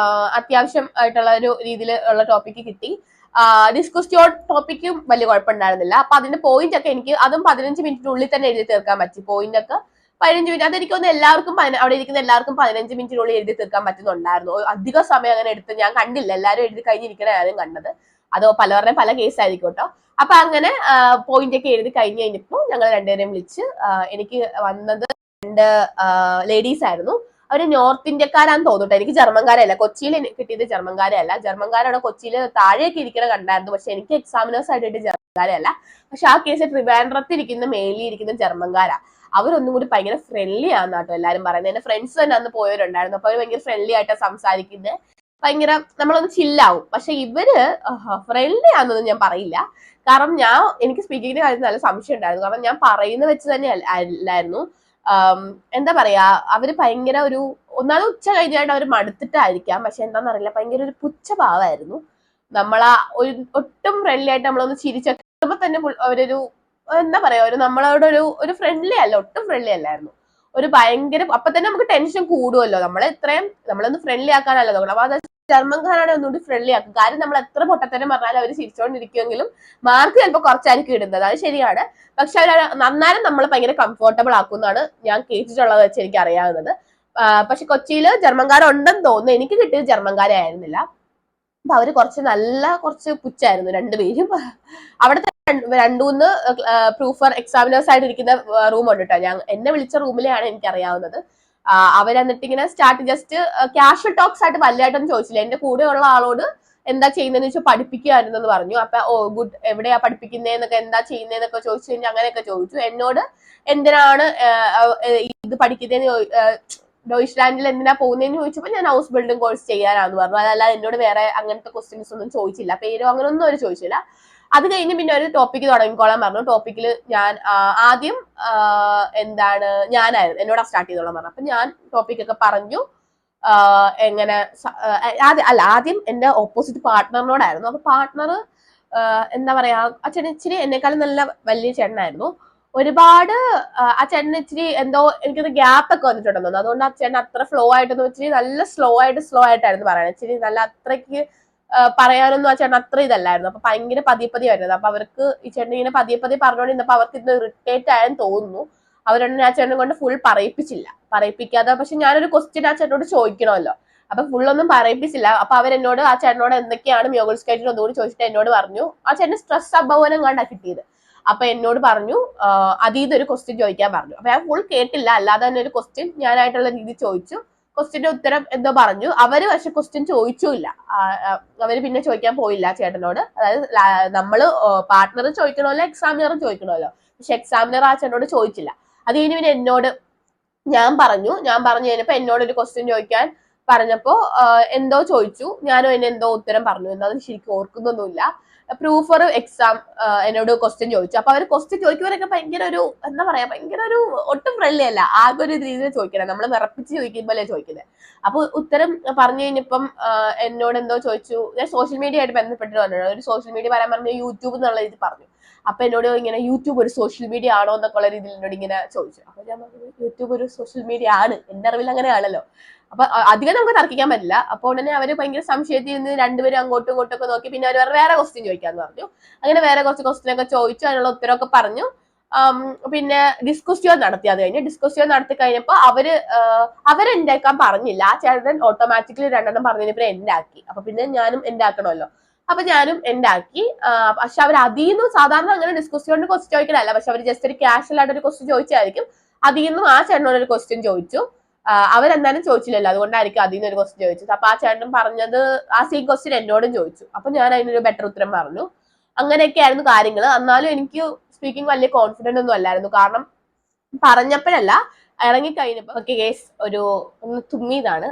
അത്യാവശ്യം ആയിട്ടുള്ള ഒരു രീതിയിൽ ഉള്ള ടോപ്പിക്ക് കിട്ടി. ഡിസ്കസ് യുവർ ടോപ്പിക്കും വലിയ കുഴപ്പമുണ്ടായിരുന്നില്ല. അപ്പൊ അതിന്റെ പോയിന്റ് ഒക്കെ എനിക്ക് അതും 15 മിനിറ്റിനുള്ളിൽ തന്നെ എഴുതി തീർക്കാൻ പറ്റി. പോയിന്റ് ഒക്കെ 15 മിനിറ്റ്, അതെനിക്കൊന്ന് എല്ലാവർക്കും അവിടെ ഇരിക്കുന്ന എല്ലാവർക്കും 15 മിനിറ്റിനുള്ളിൽ എഴുതി തീർക്കാൻ പറ്റുന്നുണ്ടായിരുന്നു. അധിക സമയം അങ്ങനെ എടുത്ത് ഞാൻ കണ്ടില്ല. എല്ലാവരും എഴുതി കഴിഞ്ഞിരിക്കണ ആരും കണ്ടത്. അതോ പലവരുടെയും പല കേസ് ആയിരിക്കും കേട്ടോ. അപ്പൊ അങ്ങനെ പോയിന്റ് ഒക്കെ എഴുതി കഴിഞ്ഞ് കഴിഞ്ഞപ്പോൾ ഞങ്ങൾ രണ്ടുപേരെയും വിളിച്ച് എനിക്ക് വന്നത് 2 ലേഡീസ് ആയിരുന്നു. അവര് നോർത്ത് ഇന്ത്യക്കാരാന്ന് തോന്നുട്ടോ. എനിക്ക് ജർമ്മൻകാരല്ല. കൊച്ചിയിൽ കിട്ടിയത് ജർമ്മൻകാരല്ല. ജർമ്മൻകാരാണ് കൊച്ചിയിൽ താഴെയൊക്കെ ഇരിക്കണ കണ്ടായിരുന്നു. പക്ഷെ എനിക്ക് എക്സാമിനേഴ്സ് ആയിട്ട് ജർമ്മൻകാരല്ല. പക്ഷെ ആ കേസ് ട്രിവാൻഡ്രത്ത് ഇരിക്കുന്ന മേലിൽ ഇരിക്കുന്ന ജർമ്മൻകാരാ. അവരൊന്നും കൂടി ഭയങ്കര ഫ്രണ്ട്ലി ആണെന്ന് കേട്ടോ എല്ലാരും പറയുന്നത്. എന്റെ ഫ്രണ്ട്സ് തന്നെ അന്ന് പോയവരുണ്ടായിരുന്നു. അപ്പൊ അവര് ഭയങ്കര ഫ്രണ്ട്ലി ആയിട്ടാണ് സംസാരിക്കുന്നത്. ഭയങ്കര നമ്മളൊന്ന് ചില്ലാവും. പക്ഷെ ഇവര് ഫ്രണ്ട്ലി ആണെന്നൊന്നും ഞാൻ പറയില്ല. കാരണം എനിക്ക് സ്പീക്കിങ്ങിന്റെ കാര്യത്തിൽ നല്ല സംശയം ഉണ്ടായിരുന്നു. കാരണം ഞാൻ പറയുന്ന വെച്ച് തന്നെ അല്ലായിരുന്നു. എന്താ പറയാ, അവര് ഭയങ്കര ഒന്നാമത് ഉച്ച കഴിഞ്ഞായിട്ട് അവർ മടുത്തിട്ടായിരിക്കാം. പക്ഷെ എന്താണെന്നറിയില്ല, ഭയങ്കര ഒരു പുച്ഛഭാവമായിരുന്നു. നമ്മളാ ഒട്ടും ഫ്രണ്ട്ലി ആയിട്ട് നമ്മളൊന്ന് ചിരിച്ചെത്തുമ്പോ തന്നെ അവരൊരു എന്താ പറയാ, നമ്മളോടൊരു ഫ്രണ്ട്ലി അല്ല, ഒട്ടും ഫ്രണ്ട്ലി അല്ലായിരുന്നു. ഒരു ഭയങ്കര അപ്പൊ തന്നെ നമുക്ക് ടെൻഷൻ കൂടുമല്ലോ. നമ്മളൊന്ന് ഫ്രണ്ട്ലി ആക്കാനല്ലോ നോക്കണം. അപ്പൊ അത് ജർമ്മൻകാരാണ് ഒന്നുകൂടി ഫ്രണ്ട്ലി ആക്കും. കാര്യം നമ്മൾ എത്ര പൊട്ടത്തരം പറഞ്ഞാലും അവർ ചിരിച്ചോണ്ടിരിക്കുമെങ്കിലും മാർക്ക് ചിലപ്പോൾ കുറച്ചായിരിക്കും ഇടുന്നത്, അത് ശരിയാണ്. പക്ഷെ അവർ നന്നാലും നമ്മൾ ഭയങ്കര കംഫർട്ടബിൾ ആക്കുമെന്നാണ് ഞാൻ കേട്ടിട്ടുള്ളത് വെച്ച് എനിക്ക് അറിയാവുന്നത്. പക്ഷെ കൊച്ചിയിൽ ജർമ്മൻകാരുണ്ടെന്ന് തോന്നുന്നു. എനിക്ക് കിട്ടിയത് ജർമ്മൻകാരെ ആയിരുന്നില്ല. അപ്പൊ അവര് കുറച്ച് പുച്ചായിരുന്നു രണ്ടുപേരും. അവിടുത്തെ 2-3 പ്രൂഫർ എക്സാമിനേഴ്സ് ആയിട്ട് ഇരിക്കുന്ന റൂം ഉണ്ട് കേട്ടോ. എന്നെ വിളിച്ച റൂമിലെയാണ് എനിക്ക് അറിയാവുന്നത്. അവരെന്നിട്ട് ഇങ്ങനെ സ്റ്റാർട്ട് ജസ്റ്റ് ക്യാഷ്വൽ ടോക്സ് ആയിട്ട് വലുതായിട്ടൊന്നും ചോദിച്ചില്ല. എന്റെ കൂടെ ഉള്ള ആളോട് എന്താ ചെയ്യുന്നതെന്ന് വെച്ചാൽ പഠിപ്പിക്കുമായിരുന്നു എന്ന് പറഞ്ഞു. അപ്പൊ ഗുഡ്, എവിടെയാ പഠിപ്പിക്കുന്നതെന്നൊക്കെ എന്താ ചെയ്യുന്നതെന്നൊക്കെ ചോദിച്ചു കഴിഞ്ഞാൽ അങ്ങനെയൊക്കെ ചോദിച്ചു. എന്നോട് എന്തിനാണ് ഇത് പഠിക്കുന്നതെന്ന് ഡോയ്ച്ച്ലാൻഡിൽ എന്തിനാ പോകുന്നതെന്ന് ചോദിച്ചപ്പോൾ ഞാൻ ഹൗസ് ബിൽഡിംഗ് കോഴ്സ് ചെയ്യാനാന്ന് പറഞ്ഞു. അതല്ല എന്നോട് വേറെ അങ്ങനത്തെ ക്വസ്റ്റ്യൻസ് ഒന്നും ചോദിച്ചില്ല. പേരോ അങ്ങനൊന്നും അവർ ചോദിച്ചില്ല. അത് കഴിഞ്ഞ് പിന്നെ ഒരു ടോപ്പിക്ക് തുടങ്ങിക്കോളാൻ പറഞ്ഞു. ടോപ്പിക്കിൽ ഞാൻ ആദ്യം ഞാനായിരുന്നു എന്നോട് സ്റ്റാർട്ട് ചെയ്തോളാൻ പറഞ്ഞു. അപ്പൊ ഞാൻ ടോപ്പിക്കൊക്കെ പറഞ്ഞു. എങ്ങനെ ആദ്യം എന്റെ ഓപ്പോസിറ്റ് പാർട്ട്ണറിനോടായിരുന്നു. അപ്പൊ പാർട്ട്ണർ എന്താ പറയാ, ആ ചേട്ടൻ ഇച്ചിരി എന്നെക്കാളും നല്ല വലിയ ചേട്ടനായിരുന്നു. ഒരുപാട് ആ ചേട്ടന് ഇച്ചിരി എന്തോ എനിക്കൊരു ഗ്യാപ്പ് ഒക്കെ വന്നിട്ടുണ്ടെന്ന് തോന്നുന്നു. അതുകൊണ്ട് ആ ചേട്ടൻ അത്ര ഫ്ലോ ആയിട്ടൊന്നും ഇച്ചിരി നല്ല സ്ലോ ആയിട്ടായിരുന്നു പറയുന്നത്. ഇച്ചിരി നല്ല അത്രയ്ക്ക് പറയാനൊന്നും ആ ചേട്ടൻ അത്ര ഇതല്ലായിരുന്നു. അപ്പൊ ഭയങ്കര പതിയെ വരുന്നത്. അപ്പൊ അവർക്ക് ഈ ചേട്ടൻ ഇങ്ങനെ പതിയെ പറഞ്ഞുകൊണ്ടിരുന്നപ്പോ അവർക്ക് ഇത് ഇറിറ്റേറ്റ് ആയെന്ന് തോന്നുന്നു. അവരൊന്നും ആ ചേട്ടനെ കൊണ്ട് ഫുൾ പറയിപ്പിക്കാതെ. പക്ഷെ ഞാനൊരു ക്വസ്റ്റ്യൻ ആ ചേട്ടനോട് ചോദിക്കണമല്ലോ. അപ്പൊ ഫുള്ളൊന്നും പറയിപ്പിച്ചില്ല. അപ്പൊ അവരെന്നോട് ആ ചേട്ടനോട് എന്തൊക്കെയാണ് മ്യൂഗിൾ സ്കേറ്റിൽ ഒന്നുകൂടി ചോദിച്ചിട്ട് എന്നോട് പറഞ്ഞു. ആ ചേട്ടന് സ്ട്രെസ് അഭവനം കണ്ടാ കിട്ടിയത്. അപ്പൊ എന്നോട് പറഞ്ഞു അതീത് ഒരു ക്വസ്റ്റ്യൻ ചോദിക്കാൻ പറഞ്ഞു. അപ്പൊ ഞാൻ ഫുൾ കേട്ടില്ല. അല്ലാതെ തന്നെ ഒരു ക്വസ്റ്റ്യൻ ഞാനായിട്ടുള്ള രീതി ചോദിച്ചു. ക്വസ്റ്റ്യന്റെ ഉത്തരം എന്തോ പറഞ്ഞു. അവര് പക്ഷെ ക്വസ്റ്റ്യൻ ചോദിച്ചില്ല. അവര് പിന്നെ ചോദിക്കാൻ പോയില്ല ചേട്ടനോട്. അതായത് നമ്മള് പാർട്ട്ണർ ചോദിക്കണമല്ലോ, എക്സാമിനറും ചോദിക്കണമല്ലോ. പക്ഷെ എക്സാമിനർ ആ ചേട്ടനോട് ചോദിച്ചില്ല. അത് കഴിഞ്ഞ് പിന്നെ ഞാൻ പറഞ്ഞു കഴിഞ്ഞപ്പോ എന്നോട് ഒരു ക്വസ്റ്റ്യൻ ചോദിക്കാൻ പറഞ്ഞപ്പോ എന്തോ ചോദിച്ചു. ഞാനും അതിന് എന്തോ ഉത്തരം പറഞ്ഞു. എന്താണെന്ന് ശരിക്കും ഓർക്കുന്നൊന്നുമില്ല. പ്രൂഫർ എക്സാം എന്നോട് ക്വസ്റ്റ്യൻ ചോദിച്ചു. അപ്പൊ അവർ ക്വസ്റ്റ്യൻ ചോദിക്കുന്നവരൊക്കെ ഭയങ്കര എന്താ പറയാ, ഭയങ്കര ഒട്ടും ഫ്രണ്ട്ലി അല്ല. ആകെ ഒരു രീതിയിൽ ചോദിക്കണം. നമ്മൾ വിറപ്പിച്ച് ചോദിക്കുമ്പോഴേ ചോദിക്കുന്നത്. അപ്പൊ ഉത്തരം പറഞ്ഞു കഴിഞ്ഞപ്പം എന്നോട് എന്തോ ചോദിച്ചു. ഞാൻ സോഷ്യൽ മീഡിയ ആയിട്ട് ബന്ധപ്പെട്ടിട്ട് പറഞ്ഞു. ഒരു സോഷ്യൽ മീഡിയ പറയാൻ പറഞ്ഞു, യൂട്യൂബ് എന്നുള്ള രീതി പറഞ്ഞു. അപ്പൊ എന്നോട് ഇങ്ങനെ യൂട്യൂബ് ഒരു സോഷ്യൽ മീഡിയ ആണോ എന്നൊക്കെ ഉള്ള രീതിയിൽ എന്നോട് ഇങ്ങനെ ചോദിച്ചു. അപ്പൊ ഞാൻ പറഞ്ഞു യൂട്യൂബ് ഒരു സോഷ്യൽ മീഡിയ ആണ്, എന്റെ അറിവിൽ അങ്ങനെയാണല്ലോ. അപ്പൊ അധികം നമുക്ക് തർക്കിക്കാൻ പറ്റില്ല. അപ്പൊ ഉടനെ അവര് ഭയങ്കര സംശയത്തിൽ നിന്ന് രണ്ടുപേരും അങ്ങോട്ടും ഇങ്ങോട്ടും ഒക്കെ നോക്കി. പിന്നെ അവർ വേറെ ക്വസ്റ്റ്യൻ ചോദിക്കാന്ന് പറഞ്ഞു. അങ്ങനെ വേറെ കുറച്ച് ക്വസ്റ്റ്യൻ ഒക്കെ ചോദിച്ചു. അതിനുള്ള ഉത്തരവൊക്കെ പറഞ്ഞു. പിന്നെ ഡിസ്കസ്യോ നടത്തി. അത് കഴിഞ്ഞ് ഡിസ്കസ്യോ നടത്തി കഴിഞ്ഞപ്പോൾ അവരെന്റാക്കാൻ പറഞ്ഞില്ല. ആ ചേട്ടൻ ഓട്ടോമാറ്റിക്കലി 2 പറഞ്ഞതിന് പിന്നെ എന്റെ ആക്കി. അപ്പൊ പിന്നെ ഞാനും എന്റെ ആക്കണമല്ലോ. അപ്പൊ ഞാനും എന്റെ ആക്കി. പക്ഷെ അവർ അതിൽ സാധാരണ അങ്ങനെ ഡിസ്കസ്യോണ്ട് ക്വസ്റ്റ്യൻ ചോദിക്കണല്ല. പക്ഷെ അവർ ജസ്റ്റ് ഒരു ക്യാഷ്വൽ ആയിട്ട് ഒരു ക്വസ്റ്റ്യൻ ചോദിച്ചായിരിക്കും. അതിൽ നിന്നും ആ ചേട്ടനോട് ഒരു ക്വസ്റ്റ്യൻ ചോദിച്ചു. അവരെന്തായാലും ചോദിച്ചില്ലല്ലോ, അതുകൊണ്ടായിരിക്കും അതിൽ നിന്ന് ഒരു ക്വസ്റ്റ്യൻ ചോദിച്ചത്. അപ്പൊ ആ ചേട്ടൻ പറഞ്ഞത് ആ സെയിം ക്വസ്റ്റ്യൻ എന്നോടും ചോദിച്ചു. അപ്പൊ ഞാൻ അതിനൊരു ബെറ്റർ ഉത്തരം പറഞ്ഞു. അങ്ങനെയൊക്കെ ആയിരുന്നു കാര്യങ്ങൾ. എന്നാലും എനിക്ക് സ്പീക്കിംഗ് വലിയ കോൺഫിഡന്റ് ഒന്നും അല്ലായിരുന്നു. കാരണം പറഞ്ഞപ്പോഴല്ല, ഇറങ്ങിക്കഴിഞ്ഞപ്പോ. ഓക്കെ ഗേസ്, ഒന്ന് തുമ്മിയതാണ്.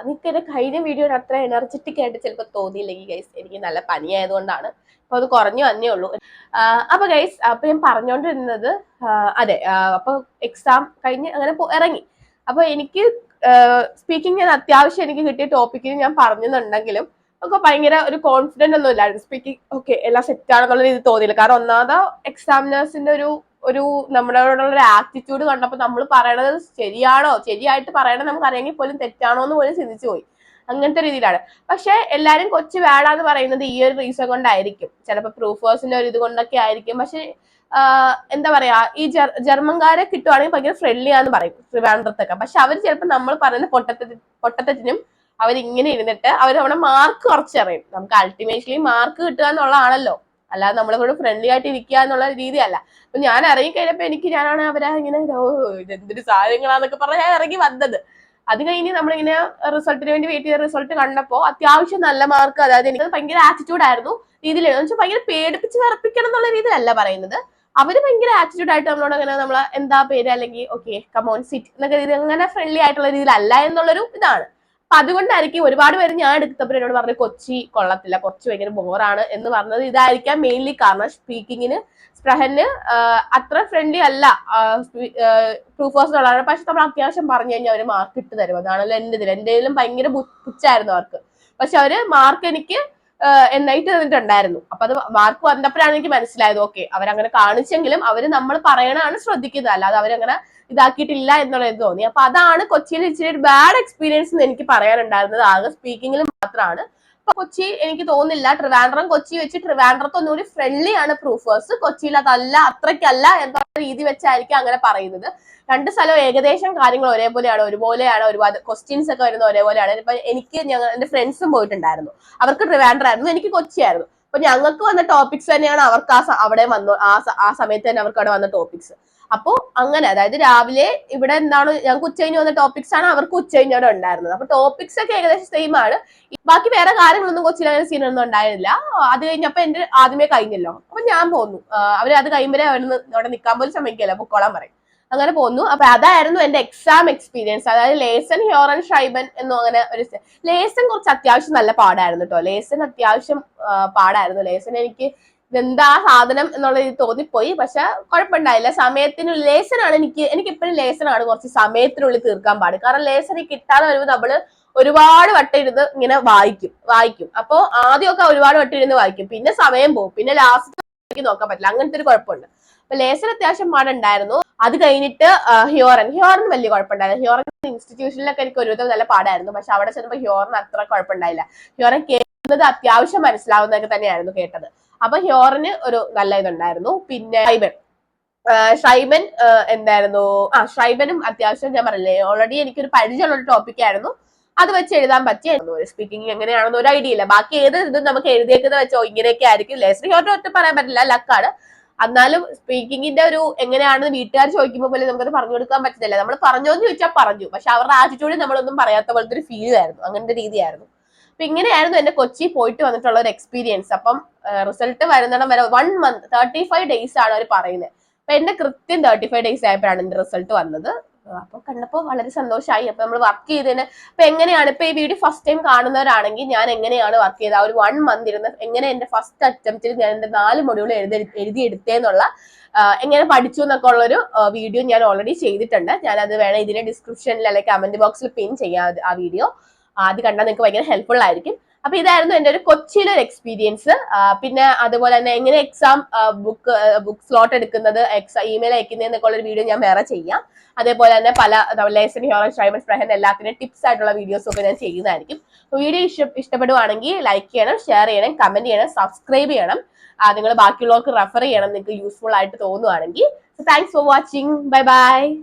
നിങ്ങൾക്ക് എന്റെ കഴിഞ്ഞ വീഡിയോ അത്ര എനർജറ്റിക് ആയിട്ട് ചിലപ്പോൾ തോന്നിയില്ലെങ്കിൽ ഗൈസ്, എനിക്ക് നല്ല പനിയായതുകൊണ്ടാണ്. അപ്പൊ അത് കുറഞ്ഞു വന്നേ ഉള്ളൂ. അപ്പൊ ഗൈസ്, അപ്പൊ ഞാൻ പറഞ്ഞോണ്ടിരുന്നത്, അതെ, അപ്പൊ എക്സാം കഴിഞ്ഞ് അങ്ങനെ ഇറങ്ങി. അപ്പൊ എനിക്ക് സ്പീക്കിംഗ് ഞാൻ അത്യാവശ്യം എനിക്ക് കിട്ടിയ ടോപ്പിക്കിന് ഞാൻ പറഞ്ഞെന്നുണ്ടെങ്കിലും ഒക്കെ ഭയങ്കര ഒരു കോൺഫിഡന്റ് ഒന്നും ഇല്ലായിരുന്നു. സ്പീക്കിംഗ് ഓക്കെ എല്ലാം സെറ്റ് ആണെന്നുള്ള രീതി തോന്നിയില്ല. കാരണം ഒന്നാമത് എക്സാമിനേഴ്സിന്റെ ഒരു നമ്മളോടുള്ള ഒരു ആറ്റിറ്റ്യൂഡ് കണ്ടപ്പോൾ നമ്മൾ പറയണത് ശരിയായിട്ട് പറയണത് നമുക്ക് അറിയാമെങ്കിൽ പോലും തെറ്റാണോ എന്ന് പോലും ചിന്തിച്ചു പോയി. അങ്ങനത്തെ രീതിയിലാണ്. പക്ഷെ എല്ലാരും കൊച്ചു വേടാന്ന് പറയുന്നത് ഈ ഒരു റീസൺ കൊണ്ടായിരിക്കും. ചിലപ്പോൾ പ്രൂഫേഴ്സിന്റെ ഒരു ഇത് കൊണ്ടൊക്കെ ആയിരിക്കും. പക്ഷെ എന്താ പറയാ, ഈ ജർമ്മൻകാരെ കിട്ടുവാണെങ്കിൽ ഭയങ്കര ഫ്രണ്ട്ലി ആന്ന് പറയും ട്രിവാൻഡ്രത്തൊക്കെ. പക്ഷെ അവർ ചിലപ്പോൾ നമ്മൾ പറയുന്ന പൊട്ടത്തത്തിനും അവരിങ്ങനെ ഇരുന്നിട്ട് അവർ നമ്മുടെ മാർക്ക് കുറച്ചറിയും. നമുക്ക് അൾട്ടിമേറ്റ്ലി മാർക്ക് കിട്ടുക എന്നുള്ളതാണല്ലോ, അല്ലാതെ നമ്മളെ കൂടെ ഫ്രണ്ട്ലി ആയിട്ട് ഇരിക്കുക എന്നുള്ള രീതിയല്ല. അപ്പൊ ഞാൻ ഇറങ്ങി കഴിഞ്ഞപ്പോ ഞാനാണ് അവരെ ഇങ്ങനെ ഇതെന്തൊരു സാധനങ്ങളാന്നൊക്കെ പറഞ്ഞ് ഞാൻ ഇറങ്ങി വന്നത്. അത് കഴിഞ്ഞ് നമ്മളിങ്ങനെ റിസൾട്ടിന് വേണ്ടി വെയിറ്റ് ചെയ്ത റിസൾട്ട് കണ്ടപ്പോൾ അത്യാവശ്യം നല്ല മാർക്ക്, അതായത് എനിക്ക് ഭയങ്കര ആറ്റിറ്റ്യൂഡ് ആയിരുന്നു രീതിയിൽ. എന്ന് വെച്ചാൽ ഭയങ്കര പേടിപ്പിച്ച് വിറപ്പിക്കണം എന്നുള്ള രീതിയിലല്ല പറയുന്നത്. അവര് ഭയങ്കര ആറ്റിറ്റ്യൂഡ് ആയിട്ട് നമ്മളോട് അങ്ങനെ നമ്മളെ എന്താ പേര് അല്ലെങ്കിൽ ഓക്കെ കമോൺ സിറ്റ് എന്നൊക്കെ രീതി അങ്ങനെ ഫ്രണ്ട്ലി ആയിട്ടുള്ള രീതിയിലല്ല എന്നുള്ളൊരു ഇതാണ്. അപ്പൊ അതുകൊണ്ടായിരിക്കും ഒരുപാട് പേര് ഞാൻ എടുത്തപ്പോൾ എന്നോട് പറഞ്ഞു കൊച്ചി കൊള്ളത്തില്ല, കൊച്ചി ഭയങ്കര ബോറാണ് എന്ന് പറഞ്ഞത് ഇതായിരിക്കാം മെയിൻലി കാരണം. സ്പീക്കിങ്ങിന് സ്പ്രഹന് അത്ര ഫ്രണ്ട്ലി അല്ല പ്രൂഫേഴ്സിനുള്ളതാണ്. പക്ഷെ നമ്മൾ അത്യാവശ്യം പറഞ്ഞു കഴിഞ്ഞാൽ അവര് മാർക്ക് ഇട്ട് തരും. അതാണല്ലോ എന്റെതിലും ഭയങ്കര പുച്ഛായിരുന്നു അവർക്ക്. പക്ഷെ അവര് മാർക്ക് എനിക്ക് എന്നായിട്ട് തന്നിട്ടുണ്ടായിരുന്നു. അപ്പൊ അത് മാർക്ക് വന്നപ്പോഴാണ് എനിക്ക് മനസ്സിലായത് ഓക്കെ അവരങ്ങനെ കാണിച്ചെങ്കിലും അവര് നമ്മൾ പറയണതാണ് ശ്രദ്ധിക്കുന്നത്, അല്ലാതെ അവരങ്ങനെ ഇതാക്കിയിട്ടില്ല എന്നുള്ളത് തോന്നി. അപ്പൊ അതാണ് കൊച്ചിയിൽ ഇച്ചിരി ഒരു ബാഡ് എക്സ്പീരിയൻസ് എന്ന് എനിക്ക് പറയാനുണ്ടായിരുന്നത്. ആകെ സ്പീക്കിങ്ങിൽ മാത്രമാണ്. അപ്പൊ കൊച്ചി എനിക്ക് തോന്നുന്നില്ല, ട്രിവാൻഡ്രം കൊച്ചി വെച്ച് ട്രിവാൻഡ്രത്ത് ഒന്നുകൂടി ഫ്രണ്ട്ലി ആണ് പ്രൂഫേഴ്സ്. കൊച്ചിയിൽ അതല്ല, അത്രയ്ക്കല്ല എന്നുള്ള രീതി വെച്ചായിരിക്കും അങ്ങനെ പറയുന്നത്. 2 സ്ഥലവും ഏകദേശം കാര്യങ്ങൾ ഒരുപോലെയാണ്. ഒരുപാട് ക്വസ്റ്റ്യൻസ് ഒക്കെ വരുന്ന ഒരേപോലെയാണ്. ഇപ്പൊ എനിക്ക് എന്റെ ഫ്രണ്ട്സും പോയിട്ടുണ്ടായിരുന്നു. അവർക്ക് ട്രിവാൻഡ്രം ആയിരുന്നു, എനിക്ക് കൊച്ചിയായിരുന്നു. അപ്പൊ ഞങ്ങൾക്ക് വന്ന ടോപ്പിക്സ് തന്നെയാണ് അവർക്ക് അവിടെ വന്നു ആ സമയത്ത് തന്നെ അവർക്ക് അവിടെ വന്ന ടോപ്പിക്സ്. അപ്പൊ അങ്ങനെ, അതായത് രാവിലെ ഇവിടെ എന്താണ് ഞങ്ങൾക്ക് ഉച്ചകഴിഞ്ഞ് വന്ന ടോപ്പിക്സ് ആണ് അവർക്ക് ഉച്ചകഴിഞ്ഞോടെ ഉണ്ടായിരുന്നത്. അപ്പൊ ടോപ്പിക്സ് ഒക്കെ ഏകദേശം സെയിം ആണ്. ബാക്കി വേറെ കാര്യങ്ങളൊന്നും കൊച്ചിയിൽ അങ്ങനെ സീനൊന്നും ഉണ്ടായിരുന്നില്ല. അത് കഴിഞ്ഞപ്പോ എന്റെ ആദ്യമേ കഴിഞ്ഞല്ലോ. അപ്പൊ ഞാൻ പോന്നു. അവര് അത് കഴിയുമ്പോഴേ അവിടെ നിൽക്കാൻ പോലും സമ്മതിക്കല്ല, പൊക്കോളാൻ പറയും. അങ്ങനെ പോന്നു. അപ്പൊ അതായിരുന്നു എന്റെ എക്സാം എക്സ്പീരിയൻസ്. അതായത് ലേസൺ, ഹ്യോറൻ, ഷൈബൻ എന്നും അങ്ങനെ ഒരു ലേസൺ കുറച്ച് അത്യാവശ്യം നല്ല പാടായിരുന്നു കേട്ടോ. ലേസൺ അത്യാവശ്യം പാടായിരുന്നു. ലേസൺ എനിക്ക് ഇതെന്താ സാധനം എന്നുള്ള ഇത് തോന്നിപ്പോയി. പക്ഷെ കുഴപ്പമുണ്ടായില്ല. ലേസനാണ് എനിക്ക് എപ്പോഴും ലേസനാണ് കുറച്ച് സമയത്തിനുള്ളിൽ തീർക്കാൻ പാട്. കാരണം ലേസൺ കിട്ടാതെ വരുമ്പോൾ നമ്മള് ഒരുപാട് വട്ടം ഇരുന്ന് ഇങ്ങനെ വായിക്കും. അപ്പൊ ആദ്യമൊക്കെ ഒരുപാട് വട്ടം ഇരുന്ന് വായിക്കും, പിന്നെ സമയം പോകും, പിന്നെ ലാസ്റ്റ് നോക്കാൻ പറ്റില്ല. അങ്ങനത്തെ ഒരു കുഴപ്പമുണ്ട്. അപ്പൊ ലേസൺ അത്യാവശ്യം പാടുണ്ടായിരുന്നു. അത് കഴിഞ്ഞിട്ട് ഹ്യോറൻ വലിയ കുഴപ്പമുണ്ടായിരുന്നു. ഹ്യോറൻ ഇൻസ്റ്റിറ്റ്യൂഷനിലൊക്കെ എനിക്ക് ഒരുവിധം നല്ല പാടായിരുന്നു. പക്ഷെ അവിടെ ചെന്നപ്പോൾ ഹ്യോറൻ അത്ര കുഴപ്പമുണ്ടായില്ല. ഹ്യോറൻ കേൾക്കുന്നത് അത്യാവശ്യം മനസ്സിലാവുന്നതൊക്കെ തന്നെയായിരുന്നു കേട്ടത്. അപ്പൊ ഹ്യോറന് ഒരു നല്ല ഇതുണ്ടായിരുന്നു. പിന്നെ ഷൈബൻ എന്തായിരുന്നു, ഷൈബനും അത്യാവശ്യം ഞാൻ പറഞ്ഞില്ലേ ഓൾറെഡി എനിക്കൊരു പരിചയമുള്ള ഒരു ടോപ്പിക് ആയിരുന്നു. അത് വെച്ച് എഴുതാൻ പറ്റിയായിരുന്നു. സ്പീക്കിംഗ് എങ്ങനെയാണെന്ന് ഒരു ഐഡിയ ഇല്ല. ബാക്കി ഏത് ഇതും നമുക്ക് എഴുതിയേക്കുന്നത് വെച്ചോ ഇങ്ങനെയൊക്കെ ആയിരിക്കും. ലേസൺ ഹ്യോറൻ ഒറ്റ പറയാൻ പറ്റില്ല, ലക്കാണ്. എന്നാലും സ്പീക്കിങ്ങിന്റെ ഒരു എങ്ങനെയാണെന്ന് വീട്ടുകാർ ചോദിക്കുമ്പോൾ പോലും നമുക്കത് പറഞ്ഞു കൊടുക്കാൻ പറ്റുന്നില്ല. നമ്മൾ പറഞ്ഞോന്ന് ചോദിച്ചാൽ പറഞ്ഞു, പക്ഷെ അവരുടെ ആറ്റിറ്റ്യൂഡിൽ നമ്മളൊന്നും പറയാത്ത പോലത്തെ ഒരു ഫീൽ ആയിരുന്നു. അങ്ങനത്തെ രീതിയായിരുന്നു. അപ്പൊ ഇങ്ങനെയായിരുന്നു എന്റെ കൊച്ചി പോയിട്ട് വന്നിട്ടുള്ള ഒരു എക്സ്പീരിയൻസ്. അപ്പം റിസൾട്ട് വരുന്നിടം വരെ 1 month 35 days ആണ് അവർ പറയുന്നത്. അപ്പൊ എന്റെ കൃത്യം 35 days ആയപ്പോഴാണ് എന്റെ റിസൾട്ട് വന്നത്. അപ്പൊ കണ്ടപ്പോ വളരെ സന്തോഷമായി. അപ്പൊ നമ്മൾ വർക്ക് ചെയ്തതിന് ഇപ്പൊ എങ്ങനെയാണ്, ഇപ്പൊ ഈ വീഡിയോ ഫസ്റ്റ് ടൈം കാണുന്നവരാണെങ്കിൽ ഞാൻ എങ്ങനെയാണ് വർക്ക് ചെയ്തത്, ഒരു 1 month ഇരുന്ന് എങ്ങനെ എന്റെ ഫസ്റ്റ് അറ്റംപ്റ്റിൽ ഞാൻ എന്റെ 4 മൊഡ്യൂൾ എഴുതിയെടുത്തേന്നുള്ള എങ്ങനെ പഠിച്ചു എന്നൊക്കെ ഉള്ളൊരു വീഡിയോ ഞാൻ ഓൾറെഡി ചെയ്തിട്ടുണ്ട്. ഞാനത് വേണം ഇതിന്റെ ഡിസ്ക്രിപ്ഷനിൽ അല്ലെങ്കിൽ കമന്റ് ബോക്സിൽ പിൻ ചെയ്യാം ആ വീഡിയോ. അത് കണ്ടാൽ നിങ്ങൾക്ക് ഭയങ്കര ഹെൽപ്ഫുൾ ആയിരിക്കും. അപ്പൊ ഇതായിരുന്നു എന്റെ ഒരു കൊച്ചിയിലെ ഒരു എക്സ്പീരിയൻസ്. പിന്നെ അതുപോലെ തന്നെ എങ്ങനെ എക്സാം ബുക്ക് സ്ലോട്ട് എടുക്കുന്നത്, ഇമെയിൽ അയക്കുന്നതെന്നൊക്കെ ഉള്ള ഒരു വീഡിയോ ഞാൻ വേറെ ചെയ്യാം. അതേപോലെ തന്നെ പല ലേസൺ, ഹ്യോറൻ, ഷൈബൻ, സ്പ്രഹൻ എല്ലാത്തിനും ടിപ്സ് ആയിട്ടുള്ള വീഡിയോസ് ഒക്കെ ഞാൻ ചെയ്യുന്നതായിരിക്കും. വീഡിയോ ഇഷ്ടപ്പെടുവാണെങ്കിൽ ലൈക്ക് ചെയ്യണം, ഷെയർ ചെയ്യണം, കമന്റ് ചെയ്യണം, സബ്സ്ക്രൈബ് ചെയ്യണം. നിങ്ങൾ ബാക്കിയുള്ളവർക്ക് റെഫർ ചെയ്യണം നിങ്ങൾക്ക് യൂസ്ഫുൾ ആയിട്ട് തോന്നുവാണെങ്കിൽ. So thanks for watching. Bye bye.